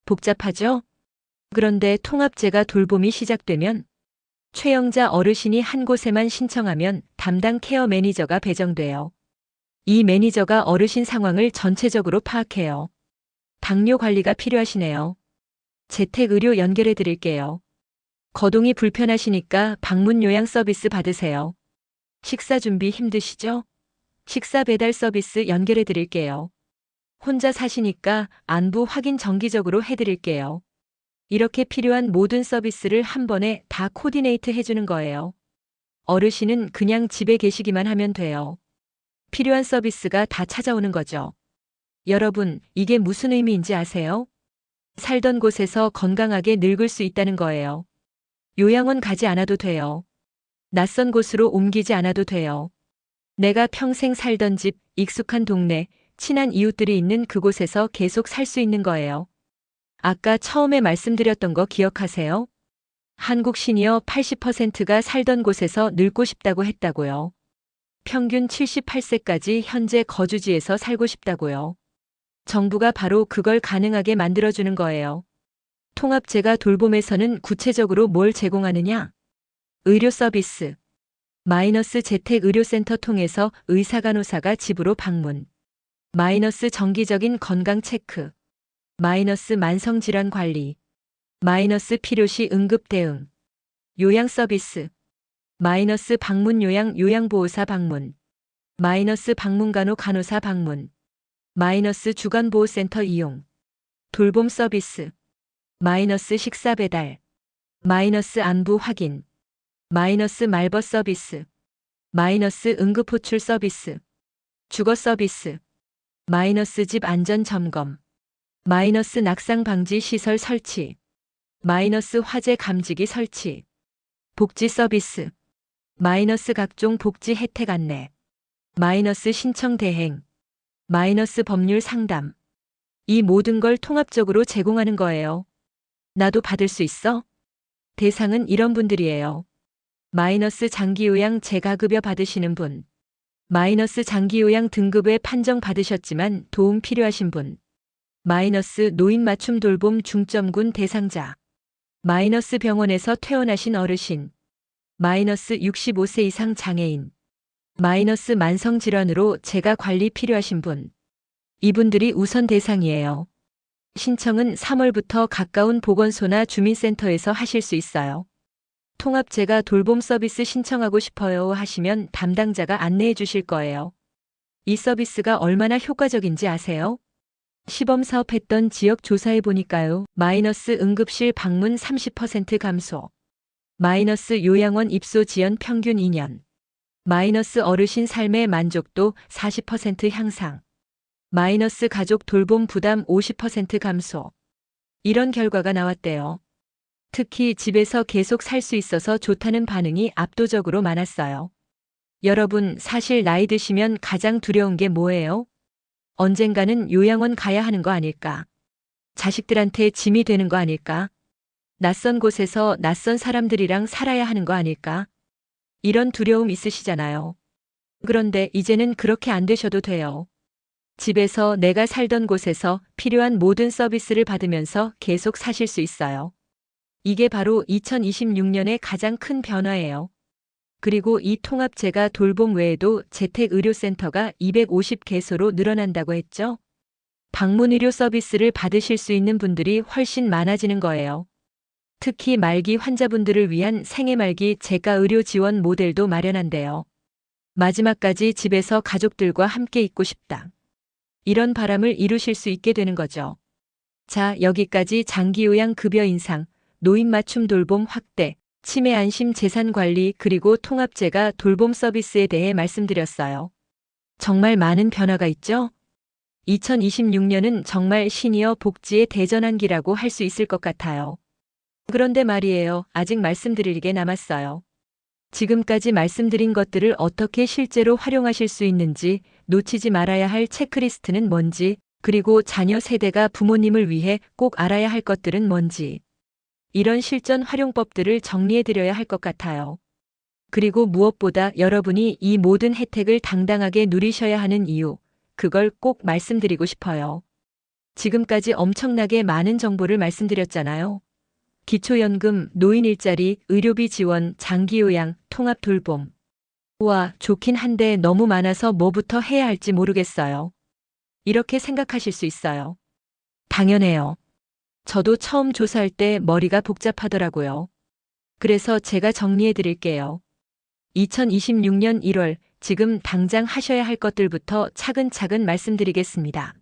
복잡하죠? 그런데 통합재가 돌봄이 시작되면 최영자 어르신이 한 곳에만 신청하면 담당 케어 매니저가 배정돼요. 이 매니저가 어르신 상황을 전체적으로 파악해요. 당뇨 관리가 필요하시네요. 재택의료 연결해 드릴게요. 거동이 불편하시니까 방문 요양 서비스 받으세요. 식사 준비 힘드시죠? 식사 배달 서비스 연결해 드릴게요. 혼자 사시니까 안부 확인 정기적으로 해드릴게요. 이렇게 필요한 모든 서비스를 한 번에 다 코디네이트 해주는 거예요. 어르신은 그냥 집에 계시기만 하면 돼요. 필요한 서비스가 다 찾아오는 거죠. 여러분, 이게 무슨 의미인지 아세요? 살던 곳에서 건강하게 늙을 수 있다는 거예요. 요양원 가지 않아도 돼요. 낯선 곳으로 옮기지 않아도 돼요. 내가 평생 살던 집, 익숙한 동네, 친한 이웃들이 있는 그곳에서 계속 살 수 있는 거예요. 아까 처음에 말씀드렸던 거 기억하세요? 한국 시니어 80%가 살던 곳에서 늙고 싶다고 했다고요. 평균 78세까지 현재 거주지에서 살고 싶다고요. 정부가 바로 그걸 가능하게 만들어주는 거예요. 통합재가 돌봄에서는 구체적으로 뭘 제공하느냐? 의료 서비스. 마이너스 재택의료센터 통해서 의사간호사가 집으로 방문. 마이너스 정기적인 건강 체크. 마이너스 만성질환 관리. 마이너스 필요시 응급 대응. 요양 서비스. 마이너스 방문 요양 요양보호사 방문. 마이너스 방문간호 간호사 방문. 마이너스 주간보호센터 이용. 돌봄 서비스. 마이너스 식사 배달. 마이너스 안부 확인. 마이너스 말벗 서비스. 마이너스 응급호출 서비스. 주거 서비스. 마이너스 집 안전 점검. 마이너스 낙상 방지 시설 설치. 마이너스 화재 감지기 설치. 복지 서비스. 마이너스 각종 복지 혜택 안내. 마이너스 신청 대행. 마이너스 법률 상담. 이 모든 걸 통합적으로 제공하는 거예요. 나도 받을 수 있어? 대상은 이런 분들이에요. 마이너스 장기요양 재가급여 받으시는 분. 마이너스 장기요양 등급에 판정 받으셨지만 도움 필요하신 분. 마이너스 노인 맞춤 돌봄 중점군 대상자. 마이너스 병원에서 퇴원하신 어르신. 마이너스 65세 이상 장애인. 마이너스 만성질환으로 재가 관리 필요하신 분. 이분들이 우선 대상이에요. 신청은 3월부터 가까운 보건소나 주민센터에서 하실 수 있어요. 통합재가 돌봄 서비스 신청하고 싶어요 하시면 담당자가 안내해 주실 거예요. 이 서비스가 얼마나 효과적인지 아세요? 시범사업 했던 지역 조사해 보니까요. 마이너스 응급실 방문 30% 감소. 마이너스 요양원 입소 지연 평균 2년. 마이너스 어르신 삶의 만족도 40% 향상. 마이너스 가족 돌봄 부담 50% 감소. 이런 결과가 나왔대요. 특히 집에서 계속 살 수 있어서 좋다는 반응이 압도적으로 많았어요. 여러분, 사실 나이 드시면 가장 두려운 게 뭐예요? 언젠가는 요양원 가야 하는 거 아닐까? 자식들한테 짐이 되는 거 아닐까? 낯선 곳에서 낯선 사람들이랑 살아야 하는 거 아닐까? 이런 두려움 있으시잖아요. 그런데 이제는 그렇게 안 되셔도 돼요. 집에서 내가 살던 곳에서 필요한 모든 서비스를 받으면서 계속 사실 수 있어요. 이게 바로 2026년의 가장 큰 변화예요. 그리고 이 통합재가 돌봄 외에도 재택의료센터가 250개소로 늘어난다고 했죠. 방문의료 서비스를 받으실 수 있는 분들이 훨씬 많아지는 거예요. 특히 말기 환자분들을 위한 생애말기 재가의료 지원 모델도 마련한대요. 마지막까지 집에서 가족들과 함께 있고 싶다. 이런 바람을 이루실 수 있게 되는 거죠. 자, 여기까지 장기요양 급여 인상, 노인 맞춤 돌봄 확대, 치매 안심 재산 관리 그리고 통합재가 돌봄 서비스에 대해 말씀드렸어요. 정말 많은 변화가 있죠? 2026년은 정말 시니어 복지의 대전환기라고 할 수 있을 것 같아요. 그런데 말이에요. 아직 말씀드릴 게 남았어요. 지금까지 말씀드린 것들을 어떻게 실제로 활용하실 수 있는지, 놓치지 말아야 할 체크리스트는 뭔지, 그리고 자녀 세대가 부모님을 위해 꼭 알아야 할 것들은 뭔지. 이런 실전 활용법들을 정리해 드려야 할 것 같아요. 그리고 무엇보다 여러분이 이 모든 혜택을 당당하게 누리셔야 하는 이유, 그걸 꼭 말씀드리고 싶어요. 지금까지 엄청나게 많은 정보를 말씀드렸잖아요. 기초연금, 노인 일자리, 의료비 지원, 장기요양, 통합 돌봄. 우와, 좋긴 한데 너무 많아서 뭐부터 해야 할지 모르겠어요. 이렇게 생각하실 수 있어요. 당연해요. 저도 처음 조사할 때 머리가 복잡하더라고요. 그래서 제가 정리해 드릴게요. 2026년 1월, 지금 당장 하셔야 할 것들부터 차근차근 말씀드리겠습니다.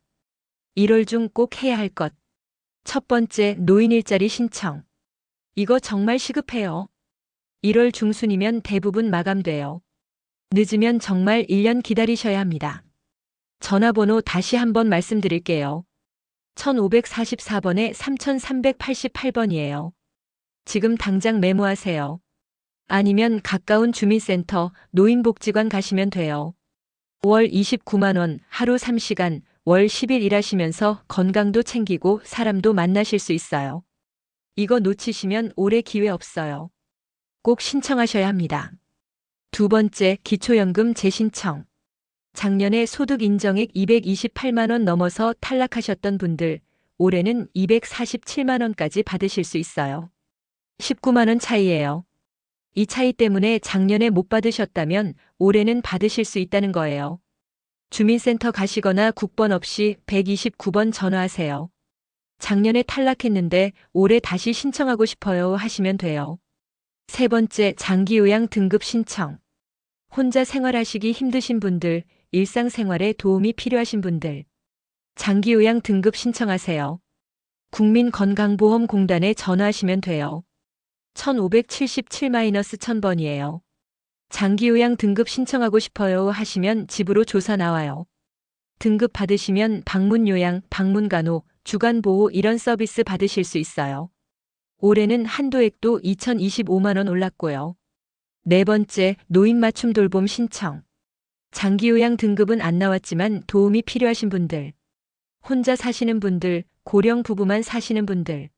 1월 중 꼭 해야 할 것. 첫 번째, 노인 일자리 신청. 이거 정말 시급해요. 1월 중순이면 대부분 마감돼요. 늦으면 정말 1년 기다리셔야 합니다. 전화번호 다시 한번 말씀드릴게요. 1544번에 3388번이에요. 지금 당장 메모하세요. 아니면 가까운 주민센터, 노인복지관 가시면 돼요. 5월 29만 원, 하루 3시간, 월 10일 일하시면서 건강도 챙기고 사람도 만나실 수 있어요. 이거 놓치시면 올해 기회 없어요. 꼭 신청하셔야 합니다. 두 번째, 기초연금 재신청. 작년에 소득 인정액 228만 원 넘어서 탈락하셨던 분들, 올해는 247만 원까지 받으실 수 있어요. 19만 원 차이예요. 이 차이 때문에 작년에 못 받으셨다면 올해는 받으실 수 있다는 거예요. 주민센터 가시거나 국번 없이 129번 전화하세요. 작년에 탈락했는데 올해 다시 신청하고 싶어요 하시면 돼요. 세 번째, 장기요양 등급 신청. 혼자 생활하시기 힘드신 분들, 일상생활에 도움이 필요하신 분들. 장기요양 등급 신청하세요. 국민건강보험공단에 전화하시면 돼요. 1577-1000번이에요. 장기요양 등급 신청하고 싶어요 하시면 집으로 조사 나와요. 등급 받으시면 방문요양, 방문간호, 주간보호 이런 서비스 받으실 수 있어요. 올해는 한도액도 2025만 원 올랐고요. 네 번째, 노인 맞춤 돌봄 신청. 장기요양 등급은 안 나왔지만 도움이 필요하신 분들, 혼자 사시는 분들, 고령 부부만 사시는 분들,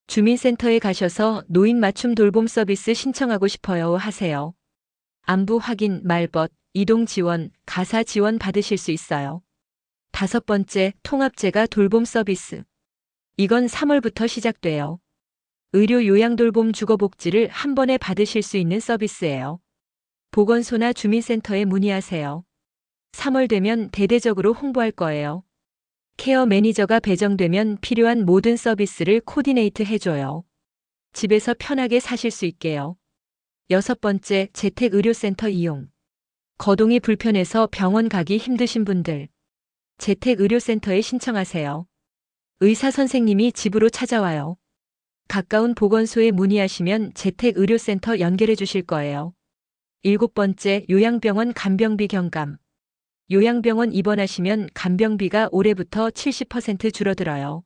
주민센터에 가셔서 노인 맞춤 돌봄 서비스 신청하고 싶어요 하세요. 안부 확인, 말벗, 이동 지원, 가사 지원 받으실 수 있어요. 5번째, 통합재가 돌봄 서비스. 이건 3월부터 시작돼요. 의료 요양돌봄 주거복지를 한 번에 받으실 수 있는 서비스예요. 보건소나 주민센터에 문의하세요. 3월 되면 대대적으로 홍보할 거예요. 케어 매니저가 배정되면 필요한 모든 서비스를 코디네이트 해줘요. 집에서 편하게 사실 수 있게요. 6번째, 재택의료센터 이용. 거동이 불편해서 병원 가기 힘드신 분들, 재택의료센터에 신청하세요. 의사 선생님이 집으로 찾아와요. 가까운 보건소에 문의하시면 재택의료센터 연결해 주실 거예요. 7번째, 요양병원 간병비 경감. 요양병원 입원하시면 간병비가 올해부터 70% 줄어들어요.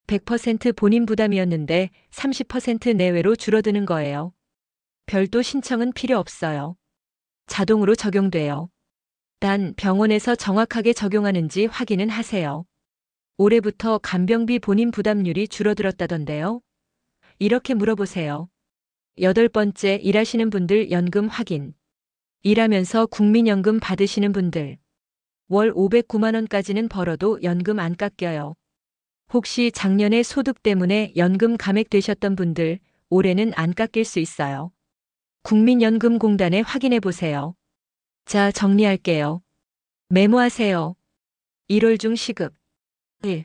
100% 본인 부담이었는데 30% 내외로 줄어드는 거예요. 별도 신청은 필요 없어요. 자동으로 적용돼요. 단 병원에서 정확하게 적용하는지 확인은 하세요. 올해부터 간병비 본인 부담률이 줄어들었다던데요. 이렇게 물어보세요. 8번째, 일하시는 분들 연금 확인. 일하면서 국민연금 받으시는 분들. 월 509만 원까지는 벌어도 연금 안 깎여요. 혹시 작년에 소득 때문에 연금 감액되셨던 분들, 올해는 안 깎일 수 있어요. 국민연금공단에 확인해 보세요. 자, 정리할게요. 메모하세요. 1월 중 시급 1.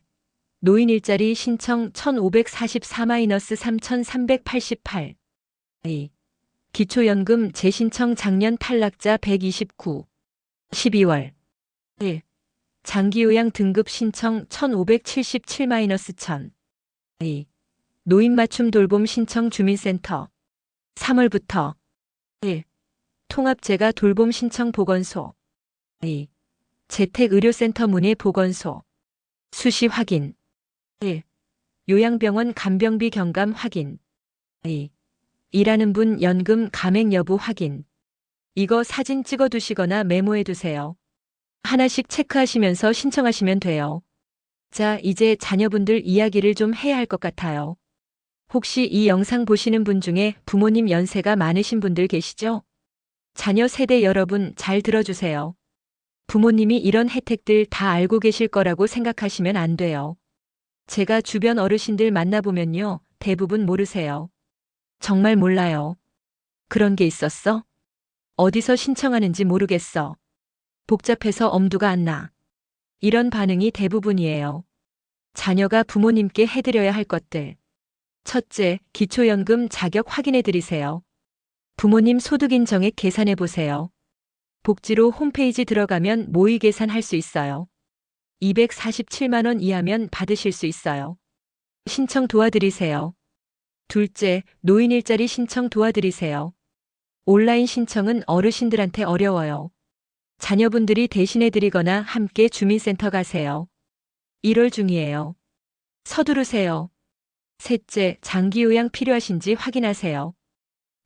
노인 일자리 신청 1544-3388. 2. 기초연금 재신청 작년 탈락자 129. 12월 1. 장기요양 등급 신청 1577-1000. 2. 노인 맞춤 돌봄 신청 주민센터 3월부터 1. 통합재가 돌봄 신청 보건소 2. 재택의료센터 문의 보건소 수시 확인 1. 요양병원 간병비 경감 확인 2. 일하는 분 연금 감액 여부 확인. 이거 사진 찍어 두시거나 메모해 두세요. 하나씩 체크하시면서 신청하시면 돼요. 자, 이제 자녀분들 이야기를 좀 해야 할 것 같아요. 혹시 이 영상 보시는 분 중에 부모님 연세가 많으신 분들 계시죠? 자녀 세대 여러분 잘 들어주세요. 부모님이 이런 혜택들 다 알고 계실 거라고 생각하시면 안 돼요. 제가 주변 어르신들 만나보면요, 대부분 모르세요. 정말 몰라요. 그런 게 있었어? 어디서 신청하는지 모르겠어. 복잡해서 엄두가 안 나. 이런 반응이 대부분이에요. 자녀가 부모님께 해드려야 할 것들. 첫째, 기초연금 자격 확인해 드리세요. 부모님 소득인정액 계산해 보세요. 복지로 홈페이지 들어가면 모의 계산할 수 있어요. 247만 원 이하면 받으실 수 있어요. 신청 도와드리세요. 둘째, 노인 일자리 신청 도와드리세요. 온라인 신청은 어르신들한테 어려워요. 자녀분들이 대신해 드리거나 함께 주민센터 가세요. 1월 중이에요. 서두르세요. 셋째, 장기요양 필요하신지 확인하세요.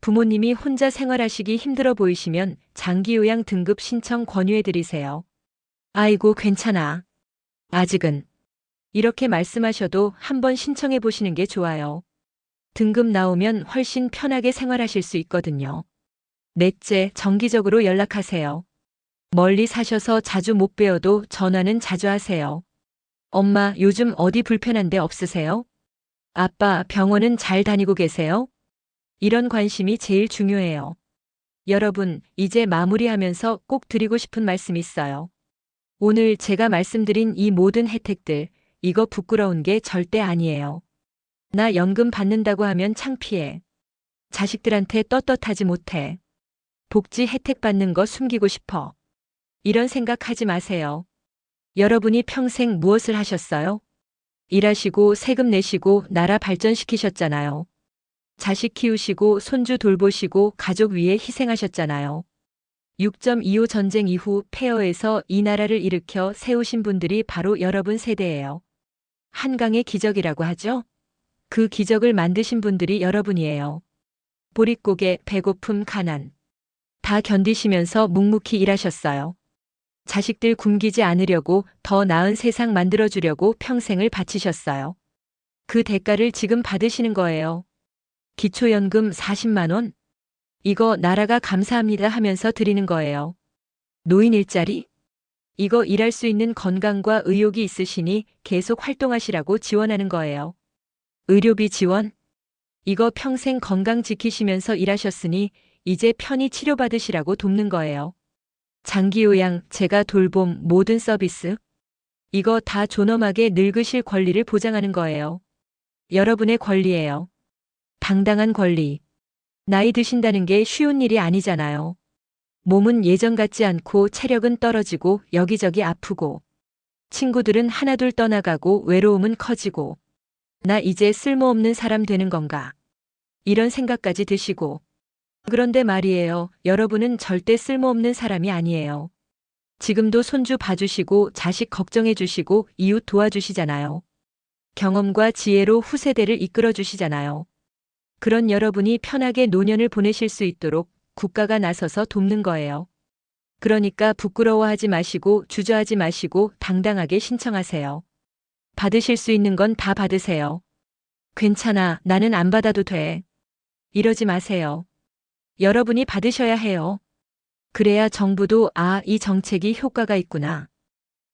부모님이 혼자 생활하시기 힘들어 보이시면 장기요양 등급 신청 권유해 드리세요. 아이고, 괜찮아. 아직은. 이렇게 말씀하셔도 한번 신청해 보시는 게 좋아요. 등급 나오면 훨씬 편하게 생활하실 수 있거든요. 넷째, 정기적으로 연락하세요. 멀리 사셔서 자주 못 뵈어도 전화는 자주 하세요. 엄마, 요즘 어디 불편한 데 없으세요? 아빠, 병원은 잘 다니고 계세요? 이런 관심이 제일 중요해요. 여러분, 이제 마무리하면서 꼭 드리고 싶은 말씀이 있어요. 오늘 제가 말씀드린 이 모든 혜택들, 이거 부끄러운 게 절대 아니에요. 나 연금 받는다고 하면 창피해. 자식들한테 떳떳하지 못해. 복지 혜택 받는 거 숨기고 싶어. 이런 생각하지 마세요. 여러분이 평생 무엇을 하셨어요? 일하시고 세금 내시고 나라 발전시키셨잖아요. 자식 키우시고 손주 돌보시고 가족 위해 희생하셨잖아요. 6.25 전쟁 이후 폐허에서 이 나라를 일으켜 세우신 분들이 바로 여러분 세대예요. 한강의 기적이라고 하죠? 그 기적을 만드신 분들이 여러분이에요. 보릿고개, 배고픔, 가난. 다 견디시면서 묵묵히 일하셨어요. 자식들 굶기지 않으려고 더 나은 세상 만들어주려고 평생을 바치셨어요. 그 대가를 지금 받으시는 거예요. 기초연금 40만 원? 이거 나라가 감사합니다 하면서 드리는 거예요. 노인 일자리? 이거 일할 수 있는 건강과 의욕이 있으시니 계속 활동하시라고 지원하는 거예요. 의료비 지원? 이거 평생 건강 지키시면서 일하셨으니 이제 편히 치료받으시라고 돕는 거예요. 장기요양, 재가 돌봄, 모든 서비스? 이거 다 존엄하게 늙으실 권리를 보장하는 거예요. 여러분의 권리예요. 당당한 권리. 나이 드신다는 게 쉬운 일이 아니잖아요. 몸은 예전 같지 않고 체력은 떨어지고 여기저기 아프고 친구들은 하나둘 떠나가고 외로움은 커지고 나 이제 쓸모없는 사람 되는 건가? 이런 생각까지 드시고 그런데 말이에요. 여러분은 절대 쓸모없는 사람이 아니에요. 지금도 손주 봐주시고 자식 걱정해 주시고 이웃 도와주시잖아요. 경험과 지혜로 후세대를 이끌어 주시잖아요. 그런 여러분이 편하게 노년을 보내실 수 있도록 국가가 나서서 돕는 거예요. 그러니까 부끄러워하지 마시고 주저하지 마시고 당당하게 신청하세요. 받으실 수 있는 건 다 받으세요. 괜찮아, 나는 안 받아도 돼. 이러지 마세요. 여러분이 받으셔야 해요. 그래야 정부도 이 정책이 효과가 있구나.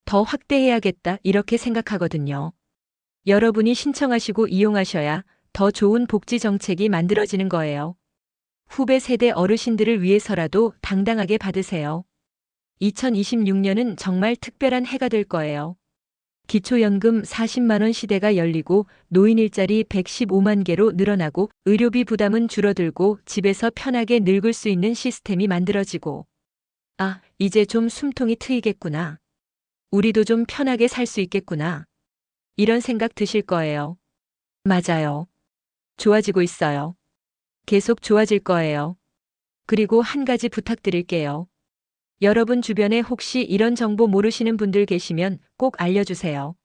더 확대해야겠다 이렇게 생각하거든요. 여러분이 신청하시고 이용하셔야 더 좋은 복지 정책이 만들어지는 거예요. 후배 세대 어르신들을 위해서라도 당당하게 받으세요. 2026년은 정말 특별한 해가 될 거예요. 기초연금 40만 원 시대가 열리고 노인 일자리 115만 개로 늘어나고 의료비 부담은 줄어들고 집에서 편하게 늙을 수 있는 시스템이 만들어지고 이제 좀 숨통이 트이겠구나. 우리도 좀 편하게 살 수 있겠구나. 이런 생각 드실 거예요. 맞아요. 좋아지고 있어요. 계속 좋아질 거예요. 그리고 한 가지 부탁드릴게요. 여러분 주변에 혹시 이런 정보 모르시는 분들 계시면 꼭 알려주세요.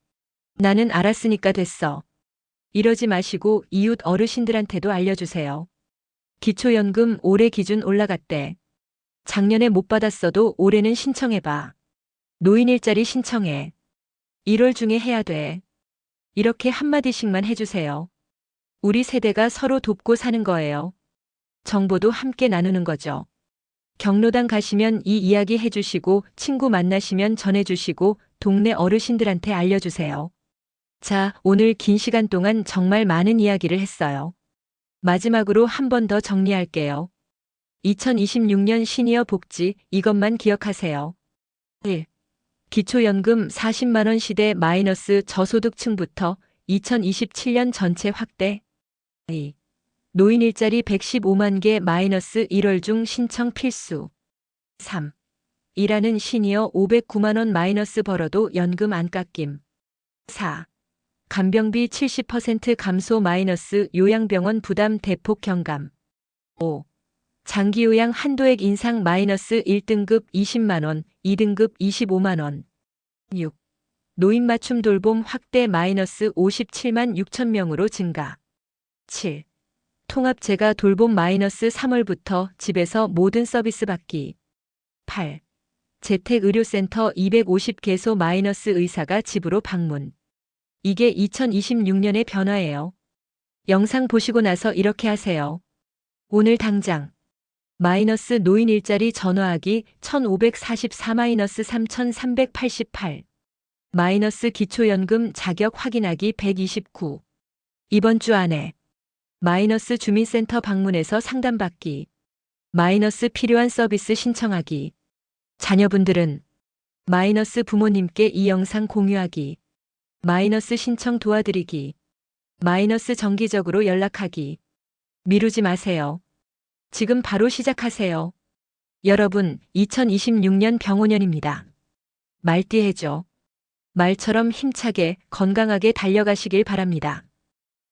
나는 알았으니까 됐어. 이러지 마시고 이웃 어르신들한테도 알려주세요. 기초연금 올해 기준 올라갔대. 작년에 못 받았어도 올해는 신청해봐. 노인 일자리 신청해. 1월 중에 해야 돼. 이렇게 한마디씩만 해주세요. 우리 세대가 서로 돕고 사는 거예요. 정보도 함께 나누는 거죠. 경로당 가시면 이 이야기 해주시고 친구 만나시면 전해주시고 동네 어르신들한테 알려주세요. 자, 오늘 긴 시간 동안 정말 많은 이야기를 했어요. 마지막으로 한 번 더 정리할게요. 2026년 시니어 복지 이것만 기억하세요. 1. 기초연금 40만 원 시대 마이너스 저소득층부터 2027년 전체 확대. 2. 노인 일자리 115만 개 마이너스 1월 중 신청 필수. 3. 일하는 시니어 509만 원 마이너스 벌어도 연금 안 깎임. 4. 간병비 70% 감소 마이너스 요양병원 부담 대폭 경감. 5. 장기요양 한도액 인상 마이너스 1등급 20만 원, 2등급 25만 원. 6. 노인 맞춤 돌봄 확대 마이너스 57만 6천 명으로 증가. 7. 통합 재가 돌봄 마이너스 3월부터 집에서 모든 서비스 받기. 8. 재택의료센터 250개소 마이너스 의사가 집으로 방문. 이게 2026년의 변화예요. 영상 보시고 나서 이렇게 하세요. 오늘 당장 마이너스 노인 일자리 전화하기 1544-3388 마이너스 기초연금 자격 확인하기 129 이번 주 안에 마이너스 주민센터 방문해서 상담받기 마이너스 필요한 서비스 신청하기 자녀분들은 마이너스 부모님께 이 영상 공유하기 마이너스 신청 도와드리기 마이너스 정기적으로 연락하기 미루지 마세요. 지금 바로 시작하세요. 여러분, 2026년 병오년입니다. 말띠해줘. 말처럼 힘차게 건강하게 달려가시길 바랍니다.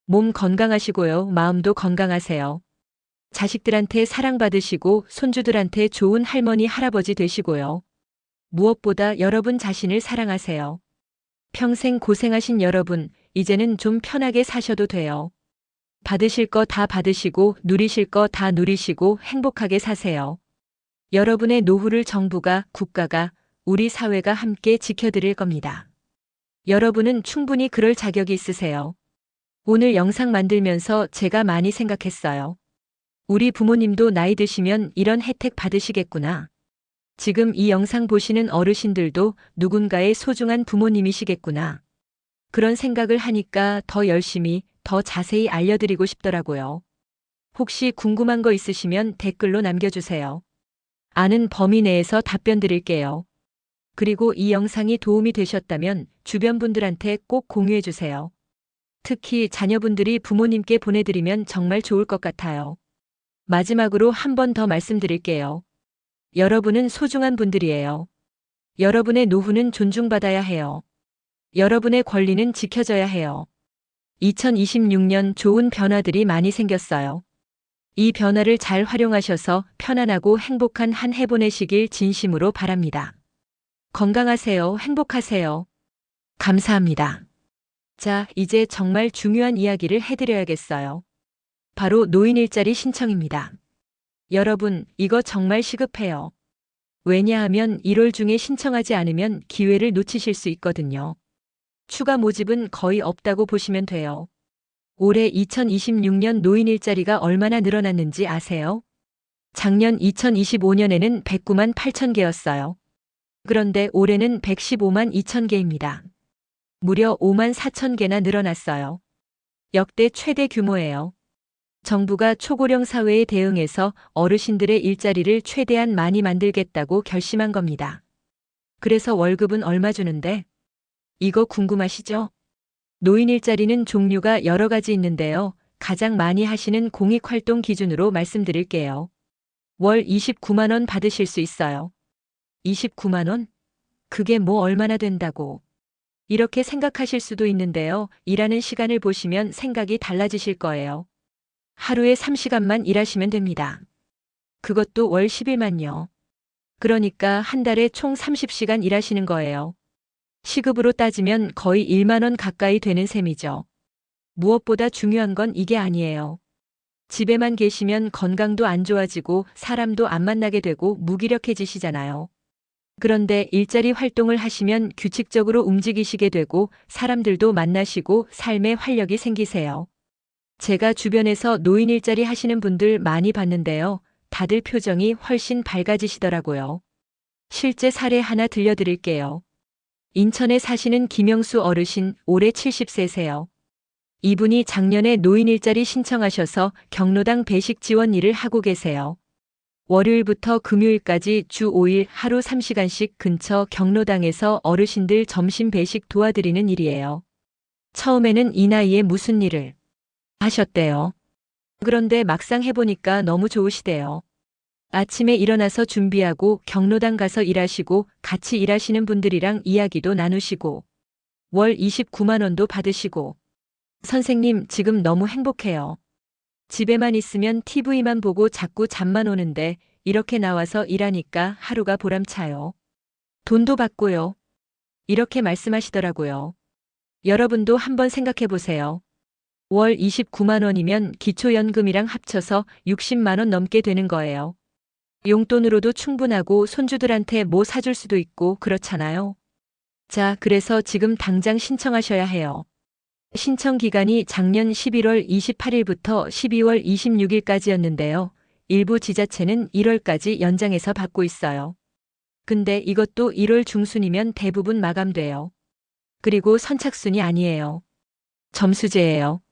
몸 건강하시고요. 마음도 건강하세요. 자식들한테 사랑받으시고 손주들한테 좋은 할머니, 할아버지 되시고요. 무엇보다 여러분 자신을 사랑하세요. 평생 고생하신 여러분, 이제는 좀 편하게 사셔도 돼요. 받으실 거 다 받으시고 누리실 거 다 누리시고 행복하게 사세요. 여러분의 노후를 정부가, 국가가, 우리 사회가 함께 지켜드릴 겁니다. 여러분은 충분히 그럴 자격이 있으세요. 오늘 영상 만들면서 제가 많이 생각했어요. 우리 부모님도 나이 드시면 이런 혜택 받으시겠구나. 지금 이 영상 보시는 어르신들도 누군가의 소중한 부모님이시겠구나. 그런 생각을 하니까 더 열심히, 더 자세히 알려드리고 싶더라고요. 혹시 궁금한 거 있으시면 댓글로 남겨주세요. 아는 범위 내에서 답변 드릴게요. 그리고 이 영상이 도움이 되셨다면 주변 분들한테 꼭 공유해주세요. 특히 자녀분들이 부모님께 보내드리면 정말 좋을 것 같아요. 마지막으로 한 번 더 말씀드릴게요. 여러분은 소중한 분들이에요. 여러분의 노후는 존중받아야 해요. 여러분의 권리는 지켜져야 해요. 2026년 좋은 변화들이 많이 생겼어요. 이 변화를 잘 활용하셔서 편안하고 행복한 한 해 보내시길 진심으로 바랍니다. 건강하세요. 행복하세요. 감사합니다. 자, 이제 정말 중요한 이야기를 해드려야겠어요. 바로 노인 일자리 신청입니다. 여러분, 이거 정말 시급해요. 왜냐하면 1월 중에 신청하지 않으면 기회를 놓치실 수 있거든요. 추가 모집은 거의 없다고 보시면 돼요. 올해 2026년 노인 일자리가 얼마나 늘어났는지 아세요? 작년 2025년에는 109만 8천 개였어요. 그런데 올해는 115만 2천 개입니다. 무려 5만 4천 개나 늘어났어요. 역대 최대 규모예요. 정부가 초고령 사회에 대응해서 어르신들의 일자리를 최대한 많이 만들겠다고 결심한 겁니다. 그래서 월급은 얼마 주는데? 이거 궁금하시죠? 노인 일자리는 종류가 여러 가지 있는데요. 가장 많이 하시는 공익활동 기준으로 말씀드릴게요. 월 29만 원 받으실 수 있어요. 29만 원? 그게 뭐 얼마나 된다고. 이렇게 생각하실 수도 있는데요. 일하는 시간을 보시면 생각이 달라지실 거예요. 하루에 3시간만 일하시면 됩니다. 그것도 월 10일만요. 그러니까 한 달에 총 30시간 일하시는 거예요. 시급으로 따지면 거의 1만 원 가까이 되는 셈이죠. 무엇보다 중요한 건 이게 아니에요. 집에만 계시면 건강도 안 좋아지고 사람도 안 만나게 되고 무기력해지시잖아요. 그런데 일자리 활동을 하시면 규칙적으로 움직이시게 되고 사람들도 만나시고 삶에 활력이 생기세요. 제가 주변에서 노인 일자리 하시는 분들 많이 봤는데요. 다들 표정이 훨씬 밝아지시더라고요. 실제 사례 하나 들려드릴게요. 인천에 사시는 김영수 어르신, 올해 70세세요. 이분이 작년에 노인 일자리 신청하셔서 경로당 배식 지원 일을 하고 계세요. 월요일부터 금요일까지 주 5일 하루 3시간씩 근처 경로당에서 어르신들 점심 배식 도와드리는 일이에요. 처음에는 이 나이에 무슨 일을 하셨대요. 그런데 막상 해보니까 너무 좋으시대요. 아침에 일어나서 준비하고 경로당 가서 일하시고 같이 일하시는 분들이랑 이야기도 나누시고 월 29만 원도 받으시고 선생님 지금 너무 행복해요. 집에만 있으면 TV만 보고 자꾸 잠만 오는데 이렇게 나와서 일하니까 하루가 보람차요. 돈도 받고요. 이렇게 말씀하시더라고요. 여러분도 한번 생각해 보세요. 월 29만 원이면 기초연금이랑 합쳐서 60만 원 넘게 되는 거예요. 용돈으로도 충분하고 손주들한테 뭐 사줄 수도 있고 그렇잖아요. 자, 그래서 지금 당장 신청하셔야 해요. 신청 기간이 작년 11월 28일부터 12월 26일까지였는데요. 일부 지자체는 1월까지 연장해서 받고 있어요. 근데 이것도 1월 중순이면 대부분 마감돼요. 그리고 선착순이 아니에요. 점수제예요.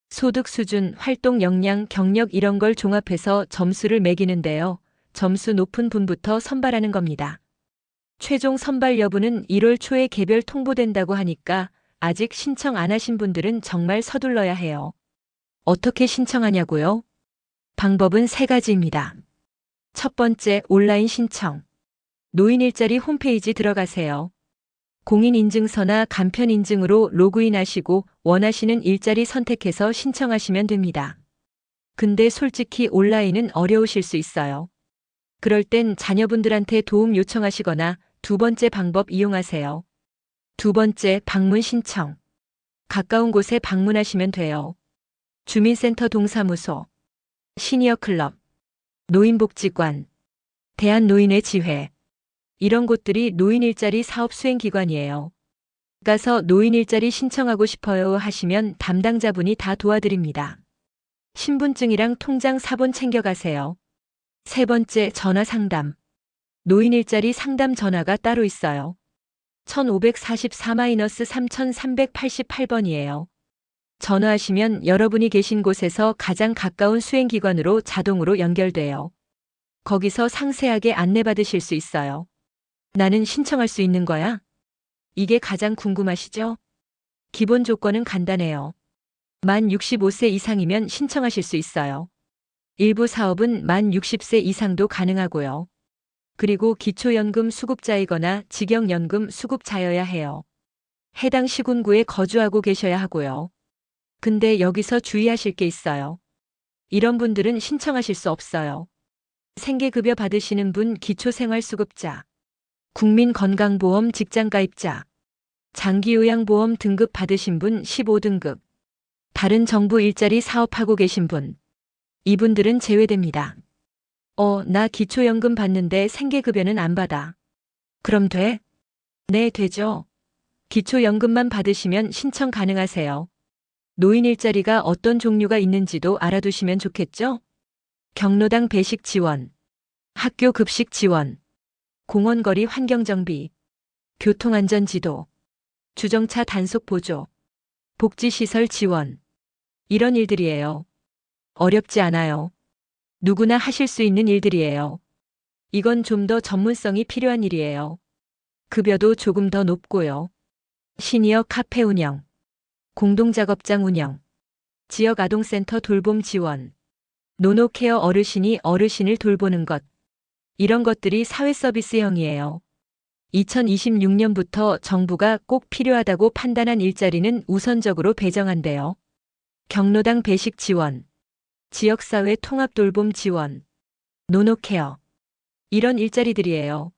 소득 수준, 활동 역량, 경력 이런 걸 종합해서 점수를 매기는데요. 점수 높은 분부터 선발하는 겁니다. 최종 선발 여부는 1월 초에 개별 통보된다고 하니까 아직 신청 안 하신 분들은 정말 서둘러야 해요. 어떻게 신청하냐고요? 방법은 3가지입니다. 첫 번째, 온라인 신청. 노인 일자리 홈페이지 들어가세요. 공인인증서나 간편인증으로 로그인하시고 원하시는 일자리 선택해서 신청하시면 됩니다. 근데 솔직히 온라인은 어려우실 수 있어요. 그럴 땐 자녀분들한테 도움 요청하시거나 두 번째 방법 이용하세요. 두 번째, 방문 신청. 가까운 곳에 방문하시면 돼요. 주민센터 동사무소, 시니어 클럽, 노인복지관, 대한노인회 지회, 이런 곳들이 노인 일자리 사업 수행기관이에요. 가서 노인 일자리 신청하고 싶어요 하시면 담당자분이 다 도와드립니다. 신분증이랑 통장 사본 챙겨가세요. 세 번째, 전화 상담. 노인 일자리 상담 전화가 따로 있어요. 1544-3388번이에요. 전화하시면 여러분이 계신 곳에서 가장 가까운 수행기관으로 자동으로 연결돼요. 거기서 상세하게 안내받으실 수 있어요. 나는 신청할 수 있는 거야? 이게 가장 궁금하시죠? 기본 조건은 간단해요. 만 65세 이상이면 신청하실 수 있어요. 일부 사업은 만 60세 이상도 가능하고요. 그리고 기초연금 수급자이거나 직영연금 수급자여야 해요. 해당 시군구에 거주하고 계셔야 하고요. 근데 여기서 주의하실 게 있어요. 이런 분들은 신청하실 수 없어요. 생계급여 받으시는 분, 기초생활수급자, 국민건강보험 직장가입자, 장기요양보험 등급 받으신 분 15등급, 다른 정부 일자리 사업하고 계신 분, 이분들은 제외됩니다. 나 기초연금 받는데 생계급여는 안 받아. 그럼 돼? 네, 되죠. 기초연금만 받으시면 신청 가능하세요. 노인 일자리가 어떤 종류가 있는지도 알아두시면 좋겠죠? 경로당 배식 지원, 학교 급식 지원, 공원거리 환경정비, 교통안전지도, 주정차 단속 보조, 복지시설 지원. 이런 일들이에요. 어렵지 않아요. 누구나 하실 수 있는 일들이에요. 이건 좀 더 전문성이 필요한 일이에요. 급여도 조금 더 높고요. 시니어 카페 운영, 공동작업장 운영, 지역 아동센터 돌봄 지원, 노노케어 어르신이 어르신을 돌보는 것. 이런 것들이 사회서비스형이에요. 2026년부터 정부가 꼭 필요하다고 판단한 일자리는 우선적으로 배정한대요. 경로당 배식 지원, 지역사회 통합 돌봄 지원, 노노케어. 이런 일자리들이에요.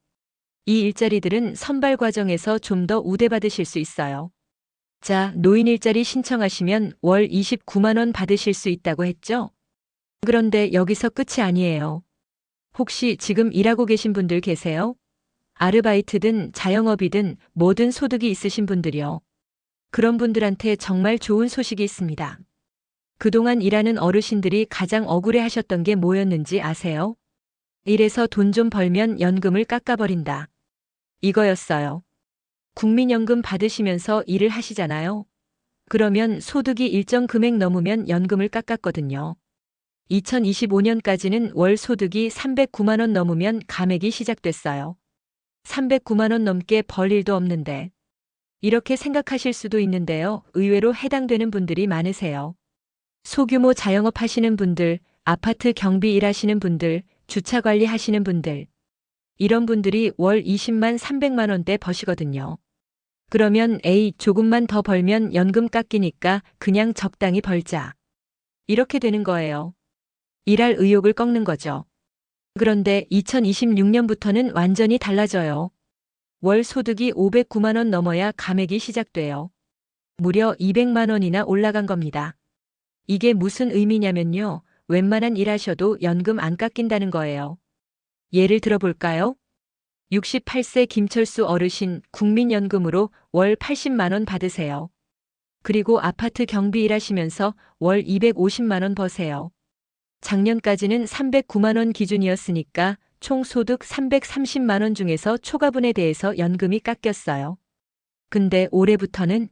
이 일자리들은 선발 과정에서 좀 더 우대받으실 수 있어요. 자, 노인 일자리 신청하시면 월 29만 원 받으실 수 있다고 했죠? 그런데 여기서 끝이 아니에요. 혹시 지금 일하고 계신 분들 계세요? 아르바이트든 자영업이든 뭐든 소득이 있으신 분들이요. 그런 분들한테 정말 좋은 소식이 있습니다. 그동안 일하는 어르신들이 가장 억울해 하셨던 게 뭐였는지 아세요? 일해서 돈 좀 벌면 연금을 깎아버린다. 이거였어요. 국민연금 받으시면서 일을 하시잖아요. 그러면 소득이 일정 금액 넘으면 연금을 깎았거든요. 2025년까지는 월 소득이 309만 원 넘으면 감액이 시작됐어요. 309만 원 넘게 벌 일도 없는데. 이렇게 생각하실 수도 있는데요. 의외로 해당되는 분들이 많으세요. 소규모 자영업 하시는 분들, 아파트 경비 일하시는 분들, 주차 관리 하시는 분들. 이런 분들이 월 20만 300만 원대 버시거든요. 그러면 에이, 조금만 더 벌면 연금 깎이니까 그냥 적당히 벌자. 이렇게 되는 거예요. 일할 의욕을 꺾는 거죠. 그런데 2026년부터는 완전히 달라져요. 월 소득이 509만 원 넘어야 감액이 시작돼요. 무려 200만 원이나 올라간 겁니다. 이게 무슨 의미냐면요. 웬만한 일 하셔도 연금 안 깎인다는 거예요. 예를 들어볼까요? 68세 김철수 어르신 국민연금으로 월 80만 원 받으세요. 그리고 아파트 경비 일하시면서 월 250만 원 버세요. 작년까지는 309만 원 기준이었으니까 총 소득 330만 원 중에서 초과분에 대해서 연금이 깎였어요. 근데 올해부터는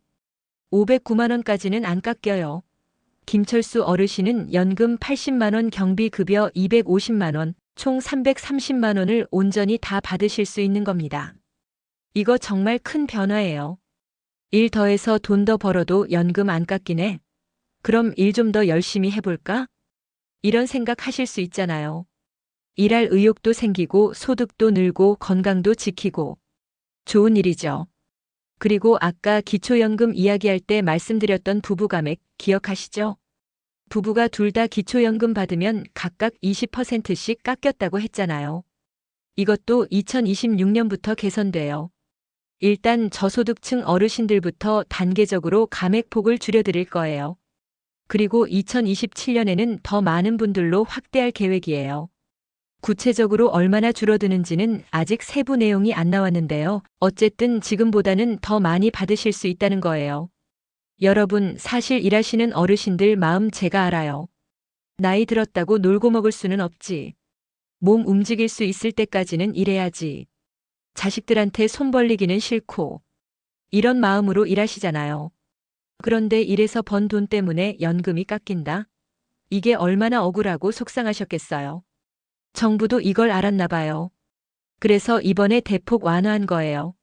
509만 원까지는 안 깎여요. 김철수 어르신은 연금 80만 원, 경비급여 250만 원, 총 330만 원을 온전히 다 받으실 수 있는 겁니다. 이거 정말 큰 변화예요. 일 더해서 돈 더 벌어도 연금 안 깎이네. 그럼 일 좀 더 열심히 해볼까? 이런 생각 하실 수 있잖아요. 일할 의욕도 생기고 소득도 늘고 건강도 지키고 좋은 일이죠. 그리고 아까 기초연금 이야기할 때 말씀드렸던 부부감액 기억하시죠? 부부가 둘 다 기초연금 받으면 각각 20%씩 깎였다고 했잖아요. 이것도 2026년부터 개선돼요. 일단 저소득층 어르신들부터 단계적으로 감액폭을 줄여드릴 거예요. 그리고 2027년에는 더 많은 분들로 확대할 계획이에요. 구체적으로 얼마나 줄어드는지는 아직 세부 내용이 안 나왔는데요. 어쨌든 지금보다는 더 많이 받으실 수 있다는 거예요. 여러분, 사실 일하시는 어르신들 마음 제가 알아요. 나이 들었다고 놀고 먹을 수는 없지. 몸 움직일 수 있을 때까지는 일해야지. 자식들한테 손 벌리기는 싫고. 이런 마음으로 일하시잖아요. 그런데 일해서 번 돈 때문에 연금이 깎인다? 이게 얼마나 억울하고 속상하셨겠어요. 정부도 이걸 알았나 봐요. 그래서 이번에 대폭 완화한 거예요.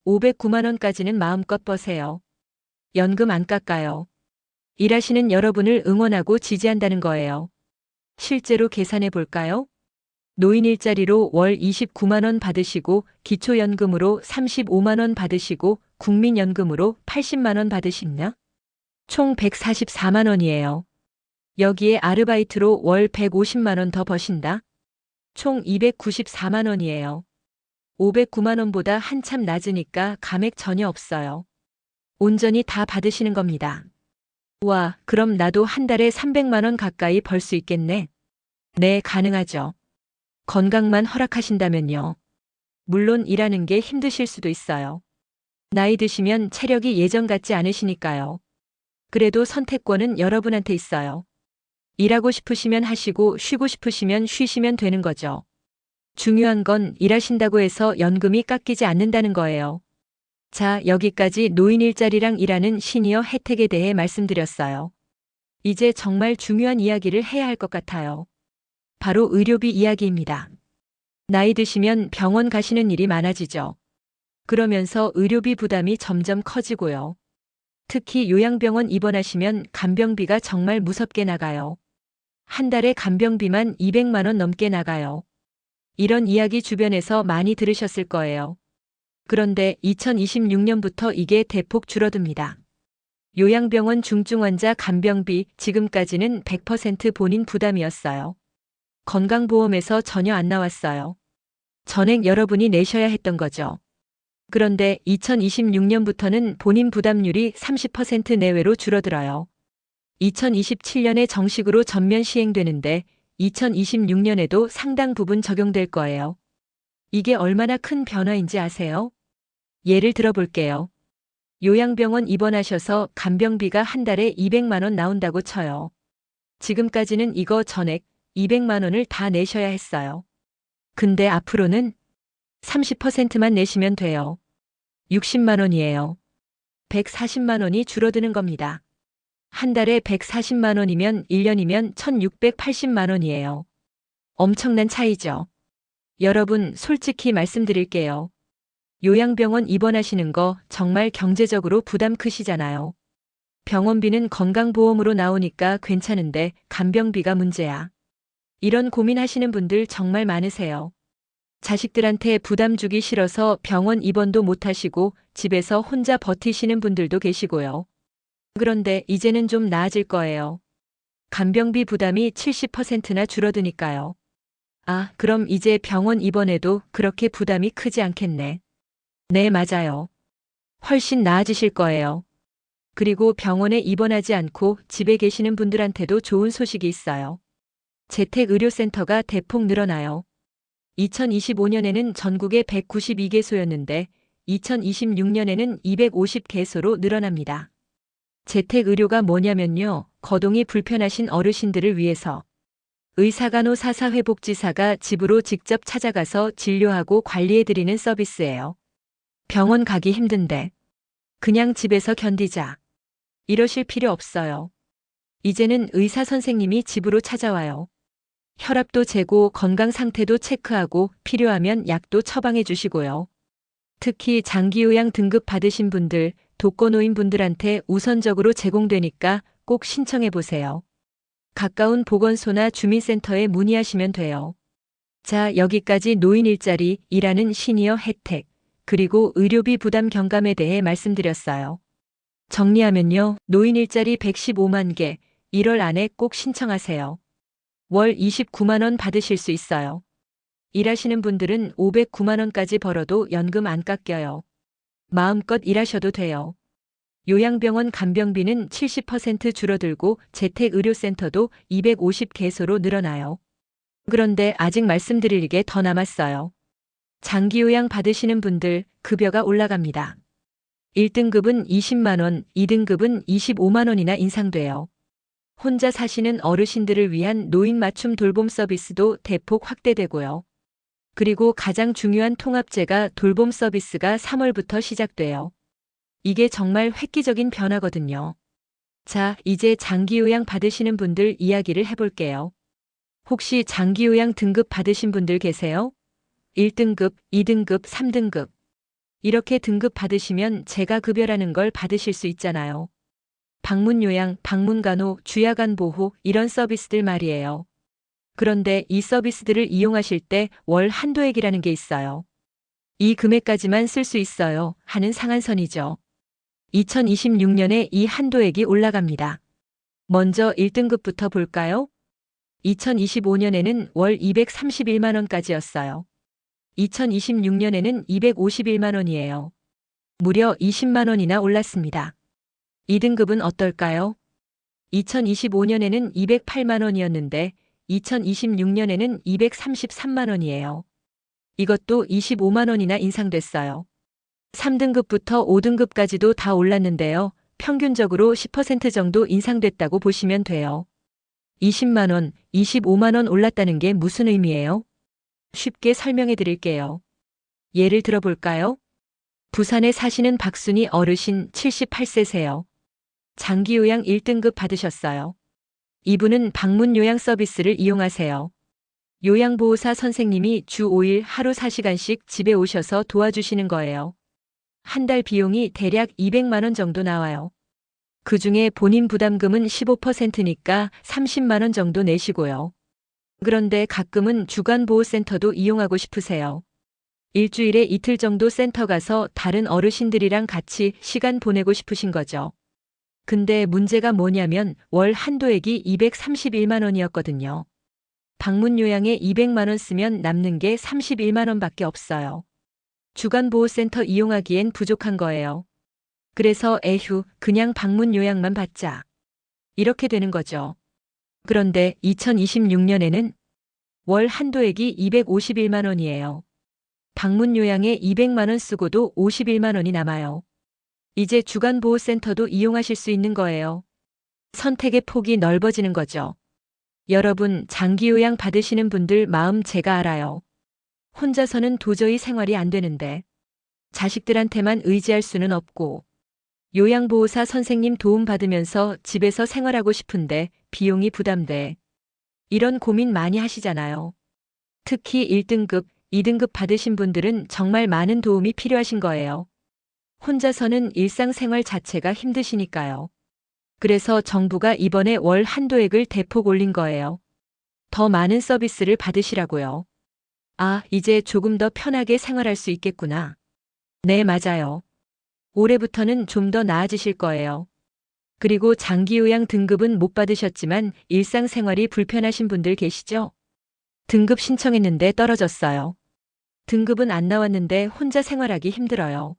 509만 원까지는 마음껏 버세요. 연금 안 깎아요. 일하시는 여러분을 응원하고 지지한다는 거예요. 실제로 계산해 볼까요? 노인 일자리로 월 29만 원 받으시고 기초연금으로 35만 원 받으시고 국민연금으로 80만 원 받으시냐? 총 144만 원이에요. 여기에 아르바이트로 월 150만 원 더 버신다? 총 294만 원이에요. 509만 원보다 한참 낮으니까 감액 전혀 없어요. 온전히 다 받으시는 겁니다. 와, 그럼 나도 한 달에 300만 원 가까이 벌 수 있겠네. 네, 가능하죠. 건강만 허락하신다면요. 물론 일하는 게 힘드실 수도 있어요. 나이 드시면 체력이 예전 같지 않으시니까요. 그래도 선택권은 여러분한테 있어요. 일하고 싶으시면 하시고 쉬고 싶으시면 쉬시면 되는 거죠. 중요한 건 일하신다고 해서 연금이 깎이지 않는다는 거예요. 자, 여기까지 노인 일자리랑 일하는 시니어 혜택에 대해 말씀드렸어요. 이제 정말 중요한 이야기를 해야 할 것 같아요. 바로 의료비 이야기입니다. 나이 드시면 병원 가시는 일이 많아지죠. 그러면서 의료비 부담이 점점 커지고요. 특히 요양병원 입원하시면 간병비가 정말 무섭게 나가요. 한 달에 간병비만 200만 원 넘게 나가요. 이런 이야기 주변에서 많이 들으셨을 거예요. 그런데 2026년부터 이게 대폭 줄어듭니다. 요양병원 중증 환자 간병비 지금까지는 100% 본인 부담이었어요. 건강보험에서 전혀 안 나왔어요. 전액 여러분이 내셔야 했던 거죠. 그런데 2026년부터는 본인 부담률이 30% 내외로 줄어들어요. 2027년에 정식으로 전면 시행되는데 2026년에도 상당 부분 적용될 거예요. 이게 얼마나 큰 변화인지 아세요? 예를 들어 볼게요. 요양병원 입원하셔서 간병비가 한 달에 200만 원 나온다고 쳐요. 지금까지는 이거 전액 200만 원을 다 내셔야 했어요. 근데 앞으로는 30%만 내시면 돼요. 60만 원이에요. 140만 원이 줄어드는 겁니다. 한 달에 140만 원이면 1년이면 1680만 원이에요. 엄청난 차이죠. 여러분, 솔직히 말씀드릴게요. 요양병원 입원하시는 거 정말 경제적으로 부담 크시잖아요. 병원비는 건강보험으로 나오니까 괜찮은데 간병비가 문제야. 이런 고민하시는 분들 정말 많으세요. 자식들한테 부담 주기 싫어서 병원 입원도 못 하시고 집에서 혼자 버티시는 분들도 계시고요. 그런데 이제는 좀 나아질 거예요. 간병비 부담이 70%나 줄어드니까요. 아, 그럼 이제 병원 입원해도 그렇게 부담이 크지 않겠네. 네, 맞아요. 훨씬 나아지실 거예요. 그리고 병원에 입원하지 않고 집에 계시는 분들한테도 좋은 소식이 있어요. 재택의료센터가 대폭 늘어나요. 2025년에는 전국에 192개소였는데 2026년에는 250개소로 늘어납니다. 재택의료가 뭐냐면요. 거동이 불편하신 어르신들을 위해서 의사간호사사회복지사가 집으로 직접 찾아가서 진료하고 관리해드리는 서비스예요. 병원 가기 힘든데 그냥 집에서 견디자. 이러실 필요 없어요. 이제는 의사 선생님이 집으로 찾아와요. 혈압도 재고 건강 상태도 체크하고 필요하면 약도 처방해 주시고요. 특히 장기요양 등급 받으신 분들, 독거노인 분들한테 우선적으로 제공되니까 꼭 신청해 보세요. 가까운 보건소나 주민센터에 문의하시면 돼요. 자, 여기까지 노인 일자리, 일하는 시니어 혜택, 그리고 의료비 부담 경감에 대해 말씀드렸어요. 정리하면요. 노인 일자리 115만 개, 1월 안에 꼭 신청하세요. 월 29만 원 받으실 수 있어요. 일하시는 분들은 509만 원까지 벌어도 연금 안 깎여요. 마음껏 일하셔도 돼요. 요양병원 간병비는 70% 줄어들고 재택의료센터도 250개소로 늘어나요. 그런데 아직 말씀드릴 게 더 남았어요. 장기요양 받으시는 분들 급여가 올라갑니다. 1등급은 20만 원, 2등급은 25만 원이나 인상돼요. 혼자 사시는 어르신들을 위한 노인 맞춤 돌봄 서비스도 대폭 확대되고요. 그리고 가장 중요한 통합제가 돌봄 서비스가 3월부터 시작돼요. 이게 정말 획기적인 변화거든요. 자, 이제 장기요양 받으시는 분들 이야기를 해볼게요. 혹시 장기요양 등급 받으신 분들 계세요? 1등급, 2등급, 3등급. 이렇게 등급 받으시면 재가 급여라는 걸 받으실 수 있잖아요. 방문요양, 방문간호, 주야간 보호 이런 서비스들 말이에요. 그런데 이 서비스들을 이용하실 때 월 한도액이라는 게 있어요. 이 금액까지만 쓸 수 있어요 하는 상한선이죠. 2026년에 이 한도액이 올라갑니다. 먼저 1등급부터 볼까요? 2025년에는 월 231만 원까지였어요. 2026년에는 251만 원이에요. 무려 20만 원이나 올랐습니다. 2등급은 어떨까요? 2025년에는 208만 원이었는데 2026년에는 233만 원이에요. 이것도 25만 원이나 인상됐어요. 3등급부터 5등급까지도 다 올랐는데요. 평균적으로 10% 정도 인상됐다고 보시면 돼요. 20만 원, 25만 원 올랐다는 게 무슨 의미예요? 쉽게 설명해 드릴게요. 예를 들어 볼까요? 부산에 사시는 박순희 어르신 78세세요. 장기요양 1등급 받으셨어요. 이분은 방문요양 서비스를 이용하세요. 요양보호사 선생님이 주 5일 하루 4시간씩 집에 오셔서 도와주시는 거예요. 한 달 비용이 대략 200만 원 정도 나와요. 그중에 본인 부담금은 15%니까 30만 원 정도 내시고요. 그런데 가끔은 주간보호센터도 이용하고 싶으세요. 일주일에 이틀 정도 센터 가서 다른 어르신들이랑 같이 시간 보내고 싶으신 거죠. 근데 문제가 뭐냐면 월 한도액이 231만 원이었거든요. 방문 요양에 200만 원 쓰면 남는 게 31만 원밖에 없어요. 주간보호센터 이용하기엔 부족한 거예요. 그래서 에휴, 그냥 방문 요양만 받자. 이렇게 되는 거죠. 그런데 2026년에는 월 한도액이 251만 원이에요. 방문 요양에 200만 원 쓰고도 51만 원이 남아요. 이제 주간보호센터도 이용하실 수 있는 거예요. 선택의 폭이 넓어지는 거죠. 여러분, 장기요양 받으시는 분들 마음 제가 알아요. 혼자서는 도저히 생활이 안 되는데, 자식들한테만 의지할 수는 없고, 요양보호사 선생님 도움 받으면서 집에서 생활하고 싶은데 비용이 부담돼. 이런 고민 많이 하시잖아요. 특히 1등급, 2등급 받으신 분들은 정말 많은 도움이 필요하신 거예요. 혼자서는 일상생활 자체가 힘드시니까요. 그래서 정부가 이번에 월 한도액을 대폭 올린 거예요. 더 많은 서비스를 받으시라고요. 아, 이제 조금 더 편하게 생활할 수 있겠구나. 네, 맞아요. 올해부터는 좀 더 나아지실 거예요. 그리고 장기요양 등급은 못 받으셨지만 일상생활이 불편하신 분들 계시죠? 등급 신청했는데 떨어졌어요. 등급은 안 나왔는데 혼자 생활하기 힘들어요.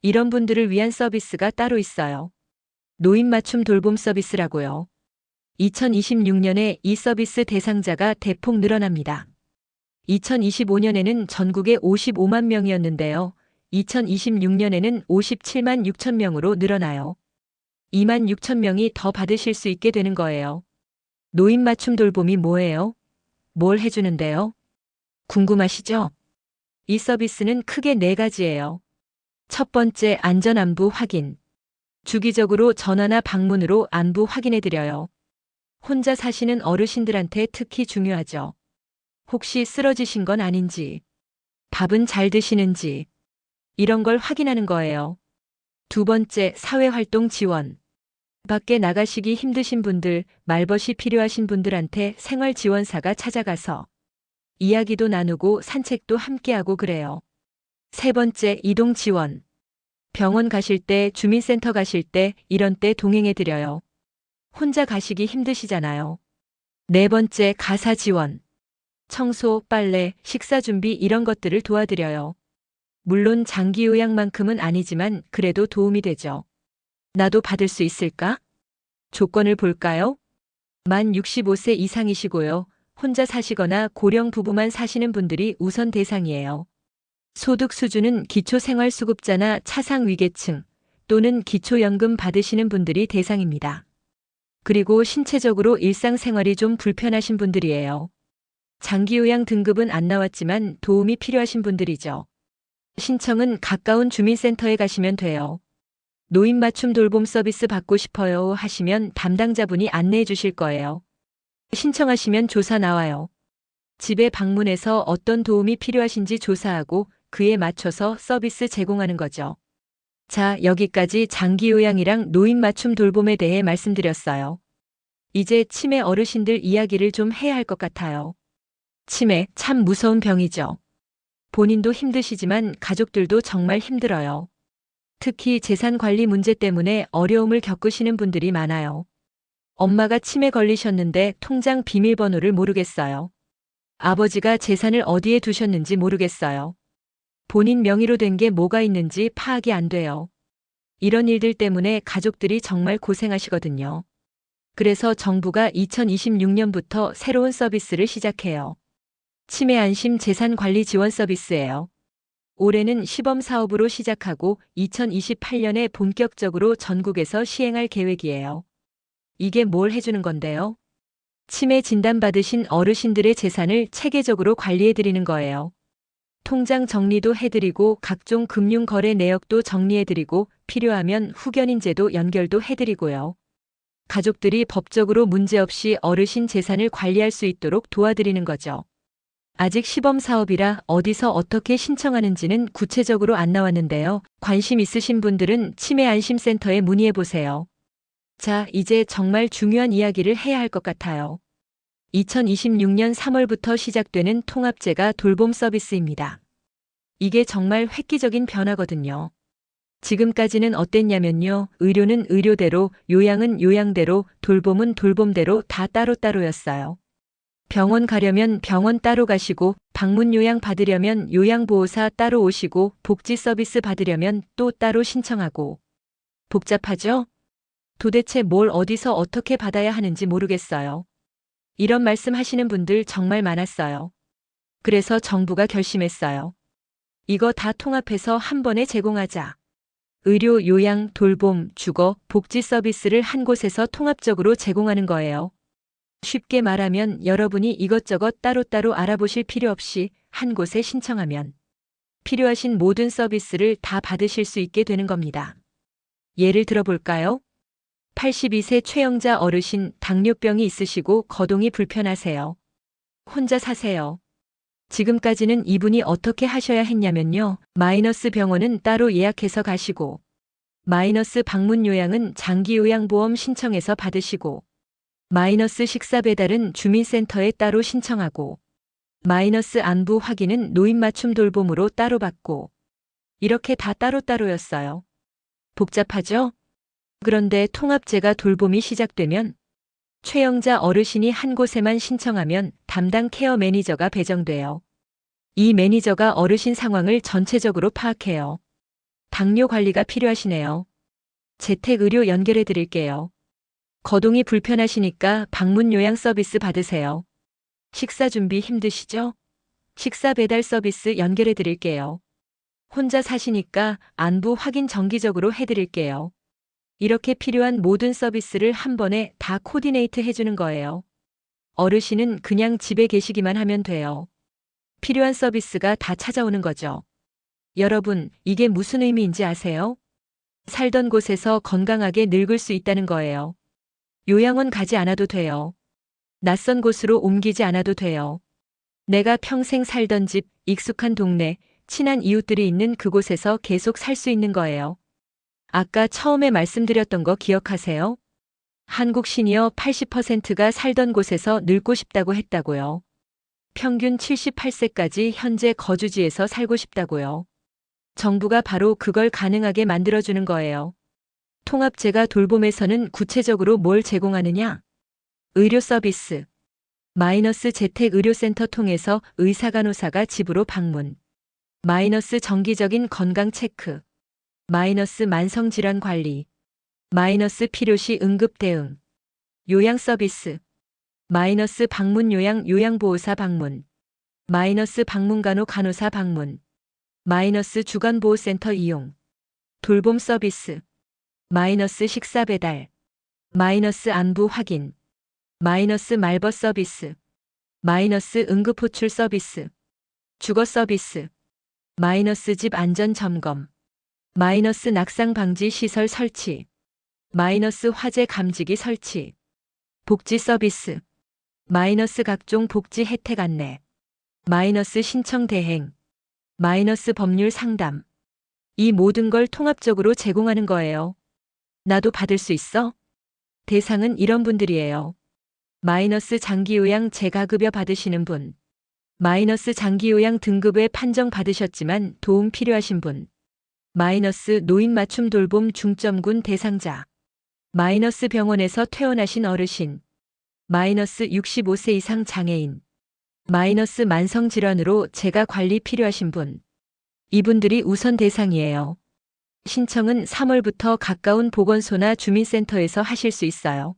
이런 분들을 위한 서비스가 따로 있어요. 노인 맞춤 돌봄 서비스라고요. 2026년에 이 서비스 대상자가 대폭 늘어납니다. 2025년에는 전국에 55만 명이었는데요. 2026년에는 57만 6천 명으로 늘어나요. 2만 6천 명이 더 받으실 수 있게 되는 거예요. 노인 맞춤 돌봄이 뭐예요? 뭘 해주는데요? 궁금하시죠? 이 서비스는 크게 4가지예요. 첫 번째, 안전 안부 확인. 주기적으로 전화나 방문으로 안부 확인해 드려요. 혼자 사시는 어르신들한테 특히 중요하죠. 혹시 쓰러지신 건 아닌지, 밥은 잘 드시는지, 이런 걸 확인하는 거예요. 두 번째, 사회활동 지원. 밖에 나가시기 힘드신 분들, 말벗이 필요하신 분들한테 생활지원사가 찾아가서 이야기도 나누고 산책도 함께하고 그래요. 세 번째, 이동 지원. 병원 가실 때, 주민센터 가실 때, 이런 때 동행해 드려요. 혼자 가시기 힘드시잖아요. 네 번째, 가사 지원. 청소, 빨래, 식사 준비 이런 것들을 도와드려요. 물론 장기 요양만큼은 아니지만 그래도 도움이 되죠. 나도 받을 수 있을까? 조건을 볼까요? 만 65세 이상이시고요. 혼자 사시거나 고령 부부만 사시는 분들이 우선 대상이에요. 소득 수준은 기초생활수급자나 차상위계층 또는 기초연금 받으시는 분들이 대상입니다. 그리고 신체적으로 일상생활이 좀 불편하신 분들이에요. 장기요양 등급은 안 나왔지만 도움이 필요하신 분들이죠. 신청은 가까운 주민센터에 가시면 돼요. 노인 맞춤 돌봄 서비스 받고 싶어요 하시면 담당자분이 안내해 주실 거예요. 신청하시면 조사 나와요. 집에 방문해서 어떤 도움이 필요하신지 조사하고 그에 맞춰서 서비스 제공하는 거죠. 자, 여기까지 장기요양이랑 노인 맞춤 돌봄에 대해 말씀드렸어요. 이제 치매 어르신들 이야기를 좀 해야 할 것 같아요. 치매 참 무서운 병이죠. 본인도 힘드시지만 가족들도 정말 힘들어요. 특히 재산 관리 문제 때문에 어려움을 겪으시는 분들이 많아요. 엄마가 치매 걸리셨는데 통장 비밀번호를 모르겠어요. 아버지가 재산을 어디에 두셨는지 모르겠어요. 본인 명의로 된 게 뭐가 있는지 파악이 안 돼요. 이런 일들 때문에 가족들이 정말 고생하시거든요. 그래서 정부가 2026년부터 새로운 서비스를 시작해요. 치매 안심 재산 관리 지원 서비스예요. 올해는 시범 사업으로 시작하고 2028년에 본격적으로 전국에서 시행할 계획이에요. 이게 뭘 해주는 건데요? 치매 진단받으신 어르신들의 재산을 체계적으로 관리해드리는 거예요. 통장 정리도 해드리고 각종 금융거래 내역도 정리해드리고 필요하면 후견인제도 연결도 해드리고요. 가족들이 법적으로 문제없이 어르신 재산을 관리할 수 있도록 도와드리는 거죠. 아직 시범 사업이라 어디서 어떻게 신청하는지는 구체적으로 안 나왔는데요. 관심 있으신 분들은 치매 안심센터에 문의해 보세요. 자, 이제 정말 중요한 이야기를 해야 할 것 같아요. 2026년 3월부터 시작되는 통합재가 돌봄 서비스입니다. 이게 정말 획기적인 변화거든요. 지금까지는 어땠냐면요. 의료는 의료대로, 요양은 요양대로, 돌봄은 돌봄대로 다 따로따로였어요. 병원 가려면 병원 따로 가시고, 방문 요양 받으려면 요양보호사 따로 오시고, 복지 서비스 받으려면 또 따로 신청하고. 복잡하죠? 도대체 뭘 어디서 어떻게 받아야 하는지 모르겠어요. 이런 말씀 하시는 분들 정말 많았어요. 그래서 정부가 결심했어요. 이거 다 통합해서 한 번에 제공하자. 의료, 요양, 돌봄, 주거, 복지 서비스를 한 곳에서 통합적으로 제공하는 거예요. 쉽게 말하면 여러분이 이것저것 따로따로 알아보실 필요 없이 한 곳에 신청하면 필요하신 모든 서비스를 다 받으실 수 있게 되는 겁니다. 예를 들어볼까요? 82세 최영자 어르신 당뇨병이 있으시고 거동이 불편하세요. 혼자 사세요. 지금까지는 이분이 어떻게 하셔야 했냐면요. 마이너스 병원은 따로 예약해서 가시고, 마이너스 방문 요양은 장기요양보험 신청해서 받으시고, 마이너스 식사 배달은 주민센터에 따로 신청하고, 마이너스 안부 확인은 노인 맞춤 돌봄으로 따로 받고, 이렇게 다 따로따로였어요. 복잡하죠? 그런데 통합재가 돌봄이 시작되면 최영자 어르신이 한 곳에만 신청하면 담당 케어 매니저가 배정돼요. 이 매니저가 어르신 상황을 전체적으로 파악해요. 당뇨 관리가 필요하시네요. 재택의료 연결해 드릴게요. 거동이 불편하시니까 방문 요양 서비스 받으세요. 식사 준비 힘드시죠? 식사 배달 서비스 연결해 드릴게요. 혼자 사시니까 안부 확인 정기적으로 해드릴게요. 이렇게 필요한 모든 서비스를 한 번에 다 코디네이트 해주는 거예요. 어르신은 그냥 집에 계시기만 하면 돼요. 필요한 서비스가 다 찾아오는 거죠. 여러분, 이게 무슨 의미인지 아세요? 살던 곳에서 건강하게 늙을 수 있다는 거예요. 요양원 가지 않아도 돼요. 낯선 곳으로 옮기지 않아도 돼요. 내가 평생 살던 집, 익숙한 동네, 친한 이웃들이 있는 그곳에서 계속 살 수 있는 거예요. 아까 처음에 말씀드렸던 거 기억하세요? 한국 시니어 80%가 살던 곳에서 늙고 싶다고 했다고요. 평균 78세까지 현재 거주지에서 살고 싶다고요. 정부가 바로 그걸 가능하게 만들어주는 거예요. 통합재가 돌봄에서는 구체적으로 뭘 제공하느냐? 의료 서비스. 마이너스 재택의료센터 통해서 의사간호사가 집으로 방문. 마이너스 정기적인 건강 체크. 마이너스 만성질환 관리. 마이너스 필요시 응급 대응. 요양 서비스. 마이너스 방문 요양보호사 방문. 마이너스 방문간호 간호사 방문. 마이너스 주간보호센터 이용. 돌봄 서비스. 마이너스 식사 배달. 마이너스 안부 확인. 마이너스 말벗 서비스. 마이너스 응급호출 서비스. 주거 서비스. 마이너스 집 안전 점검. 마이너스 낙상 방지 시설 설치. 마이너스 화재 감지기 설치. 복지 서비스. 마이너스 각종 복지 혜택 안내. 마이너스 신청 대행. 마이너스 법률 상담. 이 모든 걸 통합적으로 제공하는 거예요. 나도 받을 수 있어? 대상은 이런 분들이에요. 마이너스 장기요양 재가급여 받으시는 분. 마이너스 장기요양 등급에 판정 받으셨지만 도움 필요하신 분. 마이너스 노인 맞춤 돌봄 중점군 대상자. 마이너스 병원에서 퇴원하신 어르신. 마이너스 65세 이상 장애인. 마이너스 만성질환으로 재가 관리 필요하신 분. 이분들이 우선 대상이에요. 신청은 3월부터 가까운 보건소나 주민센터에서 하실 수 있어요.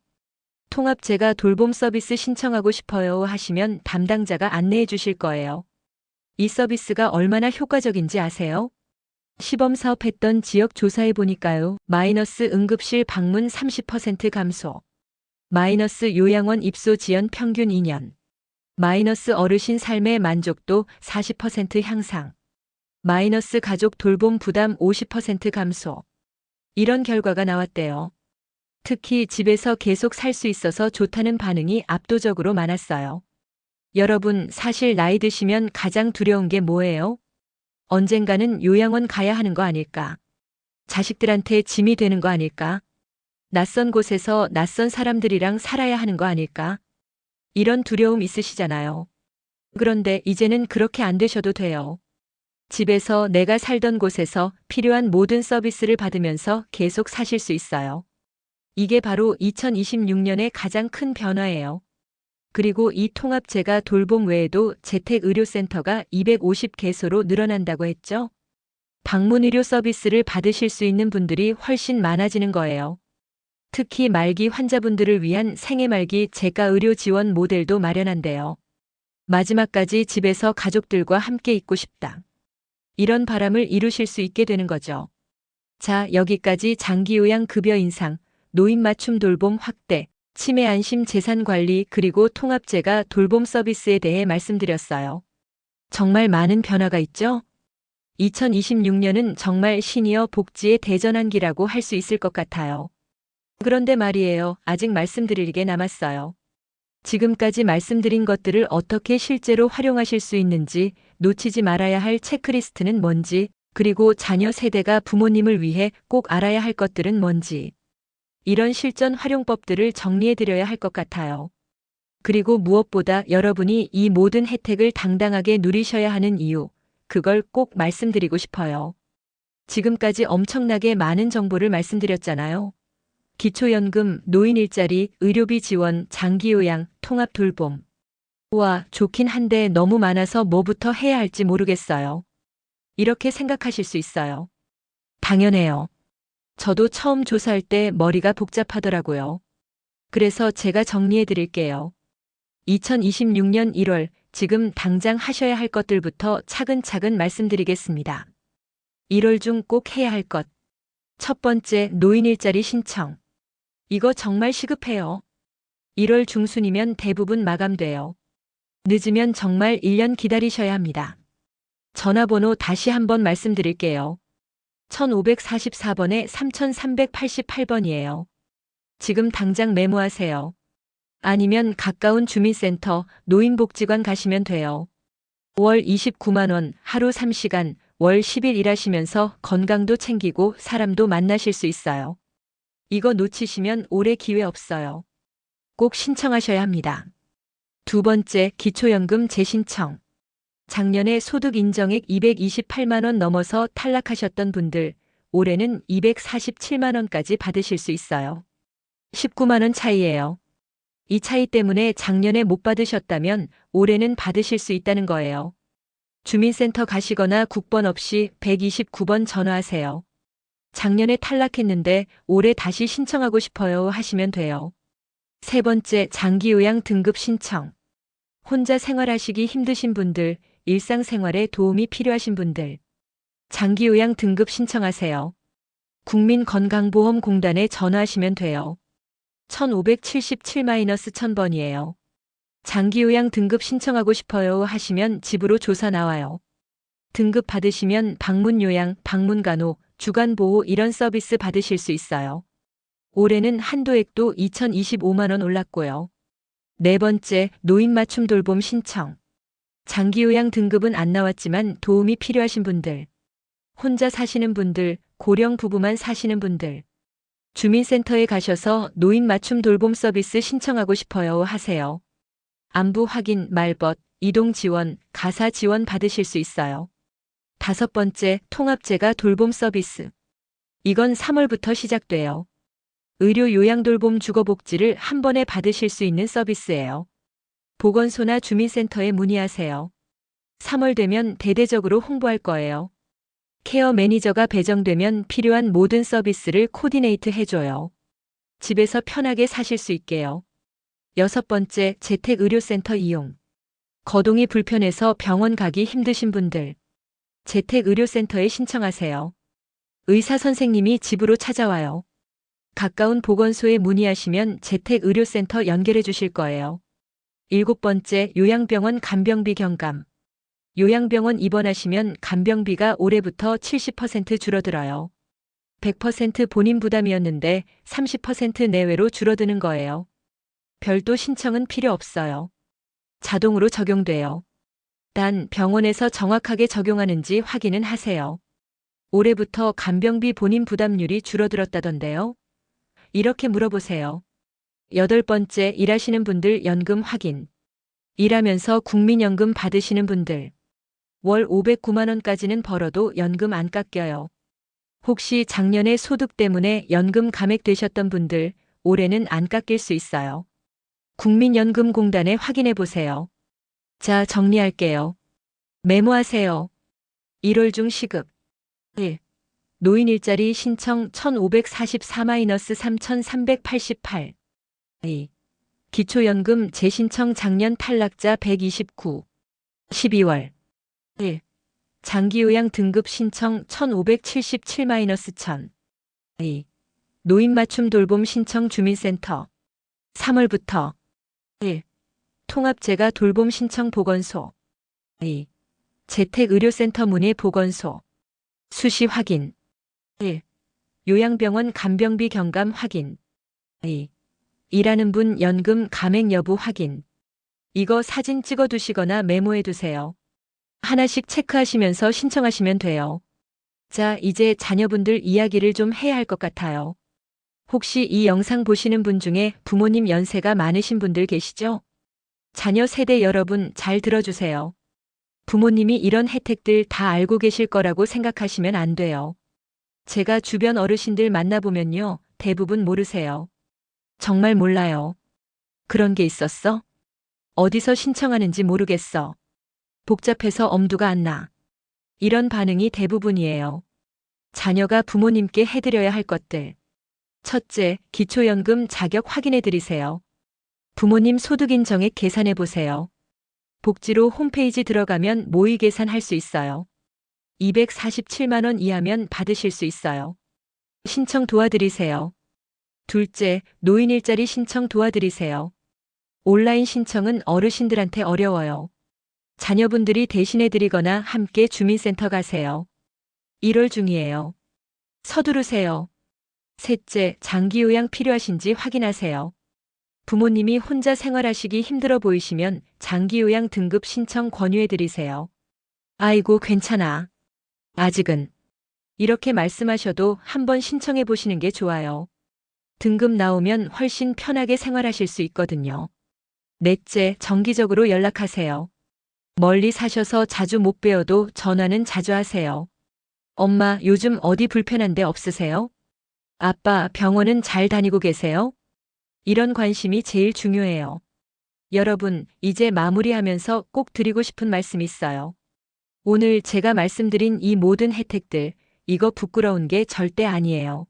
통합재가 돌봄 서비스 신청하고 싶어요 하시면 담당자가 안내해 주실 거예요. 이 서비스가 얼마나 효과적인지 아세요? 시범사업 했던 지역 조사해 보니까요. 마이너스 응급실 방문 30% 감소. 마이너스 요양원 입소 지연 평균 2년. 마이너스 어르신 삶의 만족도 40% 향상. 마이너스 가족 돌봄 부담 50% 감소. 이런 결과가 나왔대요. 특히 집에서 계속 살 수 있어서 좋다는 반응이 압도적으로 많았어요. 여러분, 사실 나이 드시면 가장 두려운 게 뭐예요? 언젠가는 요양원 가야 하는 거 아닐까? 자식들한테 짐이 되는 거 아닐까? 낯선 곳에서 낯선 사람들이랑 살아야 하는 거 아닐까? 이런 두려움 있으시잖아요. 그런데 이제는 그렇게 안 되셔도 돼요. 집에서 내가 살던 곳에서 필요한 모든 서비스를 받으면서 계속 사실 수 있어요. 이게 바로 2026년의 가장 큰 변화예요. 그리고 이 통합재가 돌봄 외에도 재택의료센터가 250개소로 늘어난다고 했죠. 방문의료 서비스를 받으실 수 있는 분들이 훨씬 많아지는 거예요. 특히 말기 환자분들을 위한 생애말기 재가의료 지원 모델도 마련한대요. 마지막까지 집에서 가족들과 함께 있고 싶다. 이런 바람을 이루실 수 있게 되는 거죠. 자, 여기까지 장기요양 급여 인상, 노인 맞춤 돌봄 확대, 치매 안심 재산 관리 그리고 통합재가 돌봄 서비스에 대해 말씀드렸어요. 정말 많은 변화가 있죠? 2026년은 정말 시니어 복지의 대전환기라고 할 수 있을 것 같아요. 그런데 말이에요. 아직 말씀드릴 게 남았어요. 지금까지 말씀드린 것들을 어떻게 실제로 활용하실 수 있는지, 놓치지 말아야 할 체크리스트는 뭔지, 그리고 자녀 세대가 부모님을 위해 꼭 알아야 할 것들은 뭔지. 이런 실전 활용법들을 정리해드려야 할 것 같아요. 그리고 무엇보다 여러분이 이 모든 혜택을 당당하게 누리셔야 하는 이유, 그걸 꼭 말씀드리고 싶어요. 지금까지 엄청나게 많은 정보를 말씀드렸잖아요. 기초연금, 노인 일자리, 의료비 지원, 장기요양, 통합 돌봄. 우와, 좋긴 한데 너무 많아서 뭐부터 해야 할지 모르겠어요. 이렇게 생각하실 수 있어요. 당연해요. 저도 처음 조사할 때 머리가 복잡하더라고요. 그래서 제가 정리해 드릴게요. 2026년 1월, 지금 당장 하셔야 할 것들부터 차근차근 말씀드리겠습니다. 1월 중 꼭 해야 할 것. 첫 번째, 노인 일자리 신청. 이거 정말 시급해요. 1월 중순이면 대부분 마감돼요. 늦으면 정말 1년 기다리셔야 합니다. 전화번호 다시 한번 말씀드릴게요. 1544번에 3388번이에요. 지금 당장 메모하세요. 아니면 가까운 주민센터, 노인복지관 가시면 돼요. 월 29만 원, 하루 3시간, 월 10일 일하시면서 건강도 챙기고 사람도 만나실 수 있어요. 이거 놓치시면 올해 기회 없어요. 꼭 신청하셔야 합니다. 두 번째, 기초연금 재신청. 작년에 소득 인정액 228만 원 넘어서 탈락하셨던 분들, 올해는 247만 원까지 받으실 수 있어요. 19만 원 차이예요. 이 차이 때문에 작년에 못 받으셨다면 올해는 받으실 수 있다는 거예요. 주민센터 가시거나 국번 없이 129번 전화하세요. 작년에 탈락했는데 올해 다시 신청하고 싶어요 하시면 돼요. 세 번째, 장기요양 등급 신청. 혼자 생활하시기 힘드신 분들, 일상생활에 도움이 필요하신 분들. 장기요양 등급 신청하세요. 국민건강보험공단에 전화하시면 돼요. 1577-1000번이에요. 장기요양 등급 신청하고 싶어요 하시면 집으로 조사 나와요. 등급 받으시면 방문요양, 방문간호, 주간보호 이런 서비스 받으실 수 있어요. 올해는 한도액도 2025만 원 올랐고요. 네 번째, 노인 맞춤 돌봄 신청. 장기요양 등급은 안 나왔지만 도움이 필요하신 분들, 혼자 사시는 분들, 고령 부부만 사시는 분들, 주민센터에 가셔서 노인 맞춤 돌봄 서비스 신청하고 싶어요 하세요. 안부 확인, 말벗, 이동 지원, 가사 지원 받으실 수 있어요. 다섯 번째, 통합재가 돌봄 서비스. 이건 3월부터 시작돼요. 의료 요양 돌봄 주거복지를 한 번에 받으실 수 있는 서비스예요. 보건소나 주민센터에 문의하세요. 3월 되면 대대적으로 홍보할 거예요. 케어 매니저가 배정되면 필요한 모든 서비스를 코디네이트 해줘요. 집에서 편하게 사실 수 있게요. 여섯 번째, 재택의료센터 이용. 거동이 불편해서 병원 가기 힘드신 분들, 재택의료센터에 신청하세요. 의사 선생님이 집으로 찾아와요. 가까운 보건소에 문의하시면 재택의료센터 연결해 주실 거예요. 일곱 번째, 요양병원 간병비 경감. 요양병원 입원하시면 간병비가 올해부터 70% 줄어들어요. 100% 본인 부담이었는데 30% 내외로 줄어드는 거예요. 별도 신청은 필요 없어요. 자동으로 적용돼요. 단 병원에서 정확하게 적용하는지 확인은 하세요. 올해부터 간병비 본인 부담률이 줄어들었다던데요. 이렇게 물어보세요. 여덟 번째, 일하시는 분들 연금 확인. 일하면서 국민연금 받으시는 분들. 월 509만 원까지는 벌어도 연금 안 깎여요. 혹시 작년에 소득 때문에 연금 감액되셨던 분들, 올해는 안 깎일 수 있어요. 국민연금공단에 확인해 보세요. 자, 정리할게요. 메모하세요. 1월 중 시급 1. 노인 일자리 신청 1544-3388. 2. 기초연금 재신청 작년 탈락자 129. 12월 1. 장기요양 등급 신청 1577-1000. 2. 노인 맞춤 돌봄 신청 주민센터 3월부터 1. 통합재가 돌봄 신청 보건소 2. 재택의료센터 문의 보건소 수시 확인 1. 요양병원 간병비 경감 확인 2. 일하는 분 연금 감액 여부 확인. 이거 사진 찍어 두시거나 메모해 두세요. 하나씩 체크하시면서 신청하시면 돼요. 자, 이제 자녀분들 이야기를 좀 해야 할 것 같아요. 혹시 이 영상 보시는 분 중에 부모님 연세가 많으신 분들 계시죠? 자녀 세대 여러분 잘 들어주세요. 부모님이 이런 혜택들 다 알고 계실 거라고 생각하시면 안 돼요. 제가 주변 어르신들 만나보면요, 대부분 모르세요. 정말 몰라요. 그런 게 있었어? 어디서 신청하는지 모르겠어. 복잡해서 엄두가 안 나. 이런 반응이 대부분이에요. 자녀가 부모님께 해드려야 할 것들. 첫째, 기초연금 자격 확인해 드리세요. 부모님 소득인정액 계산해 보세요. 복지로 홈페이지 들어가면 모의 계산할 수 있어요. 247만 원 이하면 받으실 수 있어요. 신청 도와드리세요. 둘째, 노인 일자리 신청 도와드리세요. 온라인 신청은 어르신들한테 어려워요. 자녀분들이 대신해 드리거나 함께 주민센터 가세요. 1월 중이에요. 서두르세요. 셋째, 장기요양 필요하신지 확인하세요. 부모님이 혼자 생활하시기 힘들어 보이시면 장기요양 등급 신청 권유해 드리세요. 아이고, 괜찮아. 아직은. 이렇게 말씀하셔도 한번 신청해 보시는 게 좋아요. 등급 나오면 훨씬 편하게 생활하실 수 있거든요. 넷째, 정기적으로 연락하세요. 멀리 사셔서 자주 못 뵈어도 전화는 자주 하세요. 엄마, 요즘 어디 불편한 데 없으세요? 아빠, 병원은 잘 다니고 계세요? 이런 관심이 제일 중요해요. 여러분, 이제 마무리하면서 꼭 드리고 싶은 말씀이 있어요. 오늘 제가 말씀드린 이 모든 혜택들, 이거 부끄러운 게 절대 아니에요.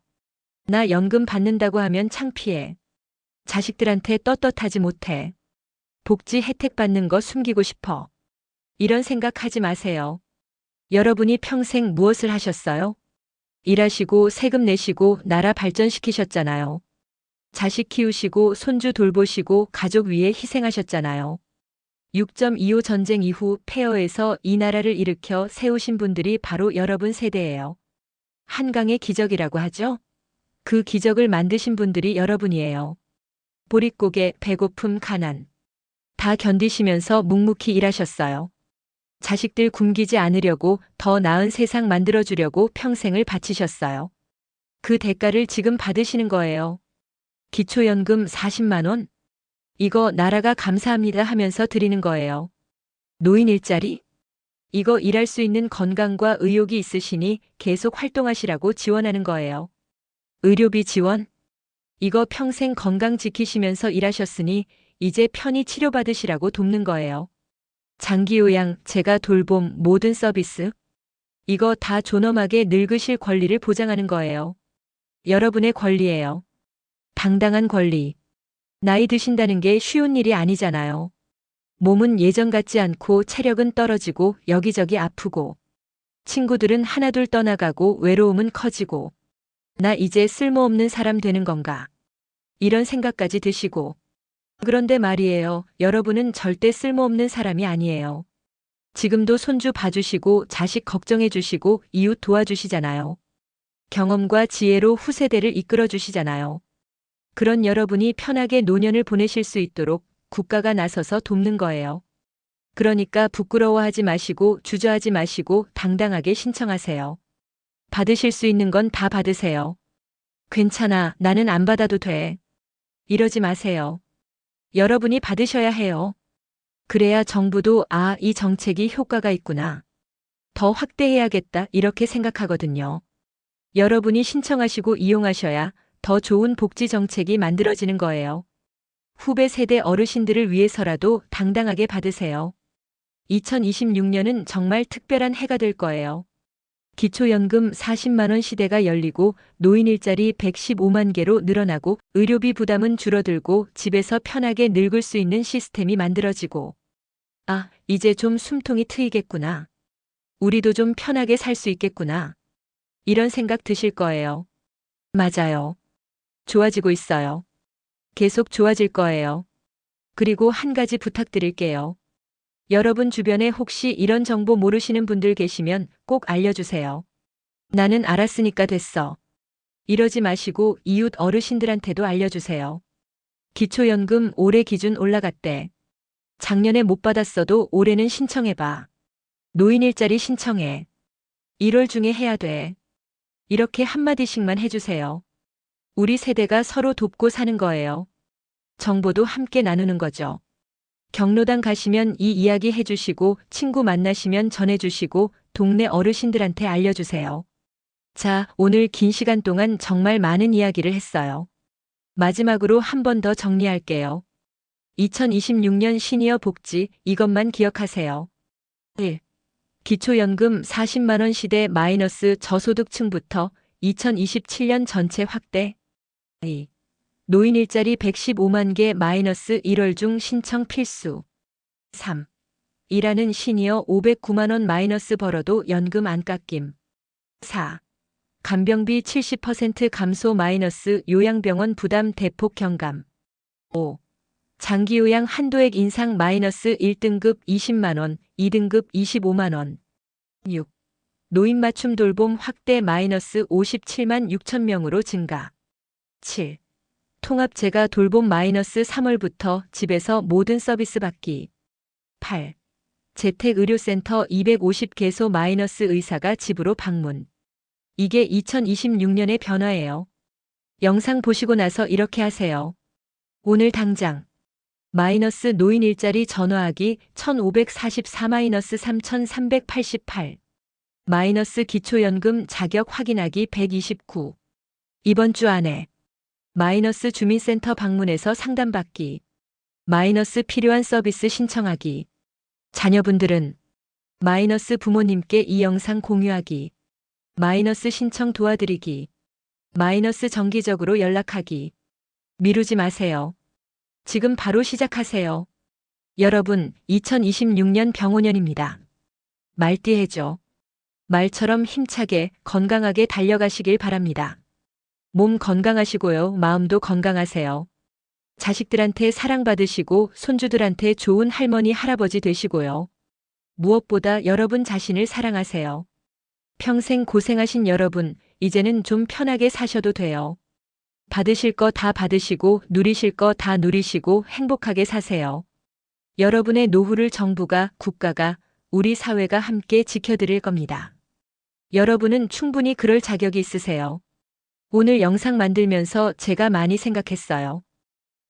나 연금 받는다고 하면 창피해. 자식들한테 떳떳하지 못해. 복지 혜택 받는 거 숨기고 싶어. 이런 생각하지 마세요. 여러분이 평생 무엇을 하셨어요? 일하시고 세금 내시고 나라 발전시키셨잖아요. 자식 키우시고 손주 돌보시고 가족 위해 희생하셨잖아요. 6.25 전쟁 이후 폐허에서 이 나라를 일으켜 세우신 분들이 바로 여러분 세대예요. 한강의 기적이라고 하죠? 그 기적을 만드신 분들이 여러분이에요. 보릿고개, 배고픔, 가난. 다 견디시면서 묵묵히 일하셨어요. 자식들 굶기지 않으려고 더 나은 세상 만들어주려고 평생을 바치셨어요. 그 대가를 지금 받으시는 거예요. 기초연금 40만 원? 이거 나라가 감사합니다 하면서 드리는 거예요. 노인 일자리? 이거 일할 수 있는 건강과 의욕이 있으시니 계속 활동하시라고 지원하는 거예요. 의료비 지원? 이거 평생 건강 지키시면서 일하셨으니 이제 편히 치료받으시라고 돕는 거예요. 장기요양, 재가 돌봄, 모든 서비스? 이거 다 존엄하게 늙으실 권리를 보장하는 거예요. 여러분의 권리예요. 당당한 권리. 나이 드신다는 게 쉬운 일이 아니잖아요. 몸은 예전 같지 않고 체력은 떨어지고 여기저기 아프고 친구들은 하나둘 떠나가고 외로움은 커지고 나 이제 쓸모없는 사람 되는 건가? 이런 생각까지 드시고 그런데 말이에요. 여러분은 절대 쓸모없는 사람이 아니에요. 지금도 손주 봐주시고 자식 걱정해 주시고 이웃 도와주시잖아요. 경험과 지혜로 후세대를 이끌어 주시잖아요. 그런 여러분이 편하게 노년을 보내실 수 있도록 국가가 나서서 돕는 거예요. 그러니까 부끄러워하지 마시고 주저하지 마시고 당당하게 신청하세요. 받으실 수 있는 건 다 받으세요. 괜찮아, 나는 안 받아도 돼. 이러지 마세요. 여러분이 받으셔야 해요. 그래야 정부도 이 정책이 효과가 있구나. 더 확대해야겠다 이렇게 생각하거든요. 여러분이 신청하시고 이용하셔야 더 좋은 복지 정책이 만들어지는 거예요. 후배 세대 어르신들을 위해서라도 당당하게 받으세요. 2026년은 정말 특별한 해가 될 거예요. 기초연금 40만 원 시대가 열리고 노인 일자리 115만 개로 늘어나고 의료비 부담은 줄어들고 집에서 편하게 늙을 수 있는 시스템이 만들어지고 이제 좀 숨통이 트이겠구나. 우리도 좀 편하게 살 수 있겠구나. 이런 생각 드실 거예요. 맞아요. 좋아지고 있어요. 계속 좋아질 거예요. 그리고 한 가지 부탁드릴게요. 여러분 주변에 혹시 이런 정보 모르시는 분들 계시면 꼭 알려주세요. 나는 알았으니까 됐어. 이러지 마시고 이웃 어르신들한테도 알려주세요. 기초연금 올해 기준 올라갔대. 작년에 못 받았어도 올해는 신청해봐. 노인 일자리 신청해. 1월 중에 해야 돼. 이렇게 한마디씩만 해주세요. 우리 세대가 서로 돕고 사는 거예요. 정보도 함께 나누는 거죠. 경로당 가시면 이 이야기 해주시고 친구 만나시면 전해주시고 동네 어르신들한테 알려주세요. 자, 오늘 긴 시간 동안 정말 많은 이야기를 했어요. 마지막으로 한 번 더 정리할게요. 2026년 시니어 복지 이것만 기억하세요. 1. 기초연금 40만 원 시대 마이너스 저소득층부터 2027년 전체 확대. 2. 노인 일자리 115만 개 마이너스 1월 중 신청 필수. 3. 일하는 시니어 509만 원 마이너스 벌어도 연금 안 깎임. 4. 간병비 70% 감소 마이너스 요양병원 부담 대폭 경감. 5. 장기요양 한도액 인상 마이너스 1등급 20만 원, 2등급 25만 원. 6. 노인 맞춤 돌봄 확대 마이너스 57만 6천 명으로 증가. 7. 통합재가 돌봄 마이너스 3월부터 집에서 모든 서비스 받기. 8. 재택의료센터 250개소 마이너스 의사가 집으로 방문. 이게 2026년의 변화예요. 영상 보시고 나서 이렇게 하세요. 오늘 당장 마이너스 노인 일자리 전화하기 1544-3388 마이너스 기초연금 자격 확인하기 129 이번 주 안에 마이너스 주민센터 방문해서 상담받기 마이너스 필요한 서비스 신청하기 자녀분들은 마이너스 부모님께 이 영상 공유하기 마이너스 신청 도와드리기 마이너스 정기적으로 연락하기 미루지 마세요. 지금 바로 시작하세요. 여러분, 2026년 병오년입니다. 말띠해죠. 말처럼 힘차게 건강하게 달려가시길 바랍니다. 몸 건강하시고요. 마음도 건강하세요. 자식들한테 사랑받으시고 손주들한테 좋은 할머니, 할아버지 되시고요. 무엇보다 여러분 자신을 사랑하세요. 평생 고생하신 여러분, 이제는 좀 편하게 사셔도 돼요. 받으실 거 다 받으시고 누리실 거 다 누리시고 행복하게 사세요. 여러분의 노후를 정부가, 국가가, 우리 사회가 함께 지켜드릴 겁니다. 여러분은 충분히 그럴 자격이 있으세요. 오늘 영상 만들면서 제가 많이 생각했어요.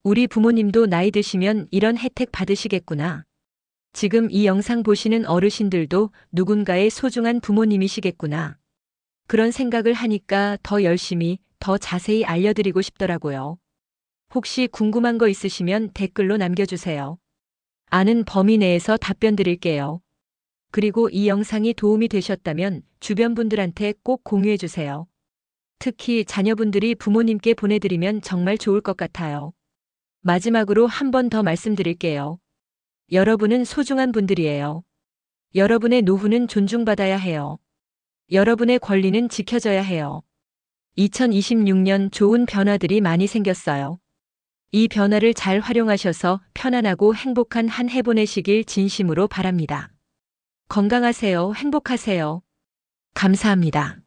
우리 부모님도 나이 드시면 이런 혜택 받으시겠구나. 지금 이 영상 보시는 어르신들도 누군가의 소중한 부모님이시겠구나. 그런 생각을 하니까 더 열심히, 더 자세히 알려드리고 싶더라고요. 혹시 궁금한 거 있으시면 댓글로 남겨주세요. 아는 범위 내에서 답변 드릴게요. 그리고 이 영상이 도움이 되셨다면 주변 분들한테 꼭 공유해주세요. 특히 자녀분들이 부모님께 보내드리면 정말 좋을 것 같아요. 마지막으로 한 번 더 말씀드릴게요. 여러분은 소중한 분들이에요. 여러분의 노후는 존중받아야 해요. 여러분의 권리는 지켜져야 해요. 2026년 좋은 변화들이 많이 생겼어요. 이 변화를 잘 활용하셔서 편안하고 행복한 한 해 보내시길 진심으로 바랍니다. 건강하세요. 행복하세요. 감사합니다.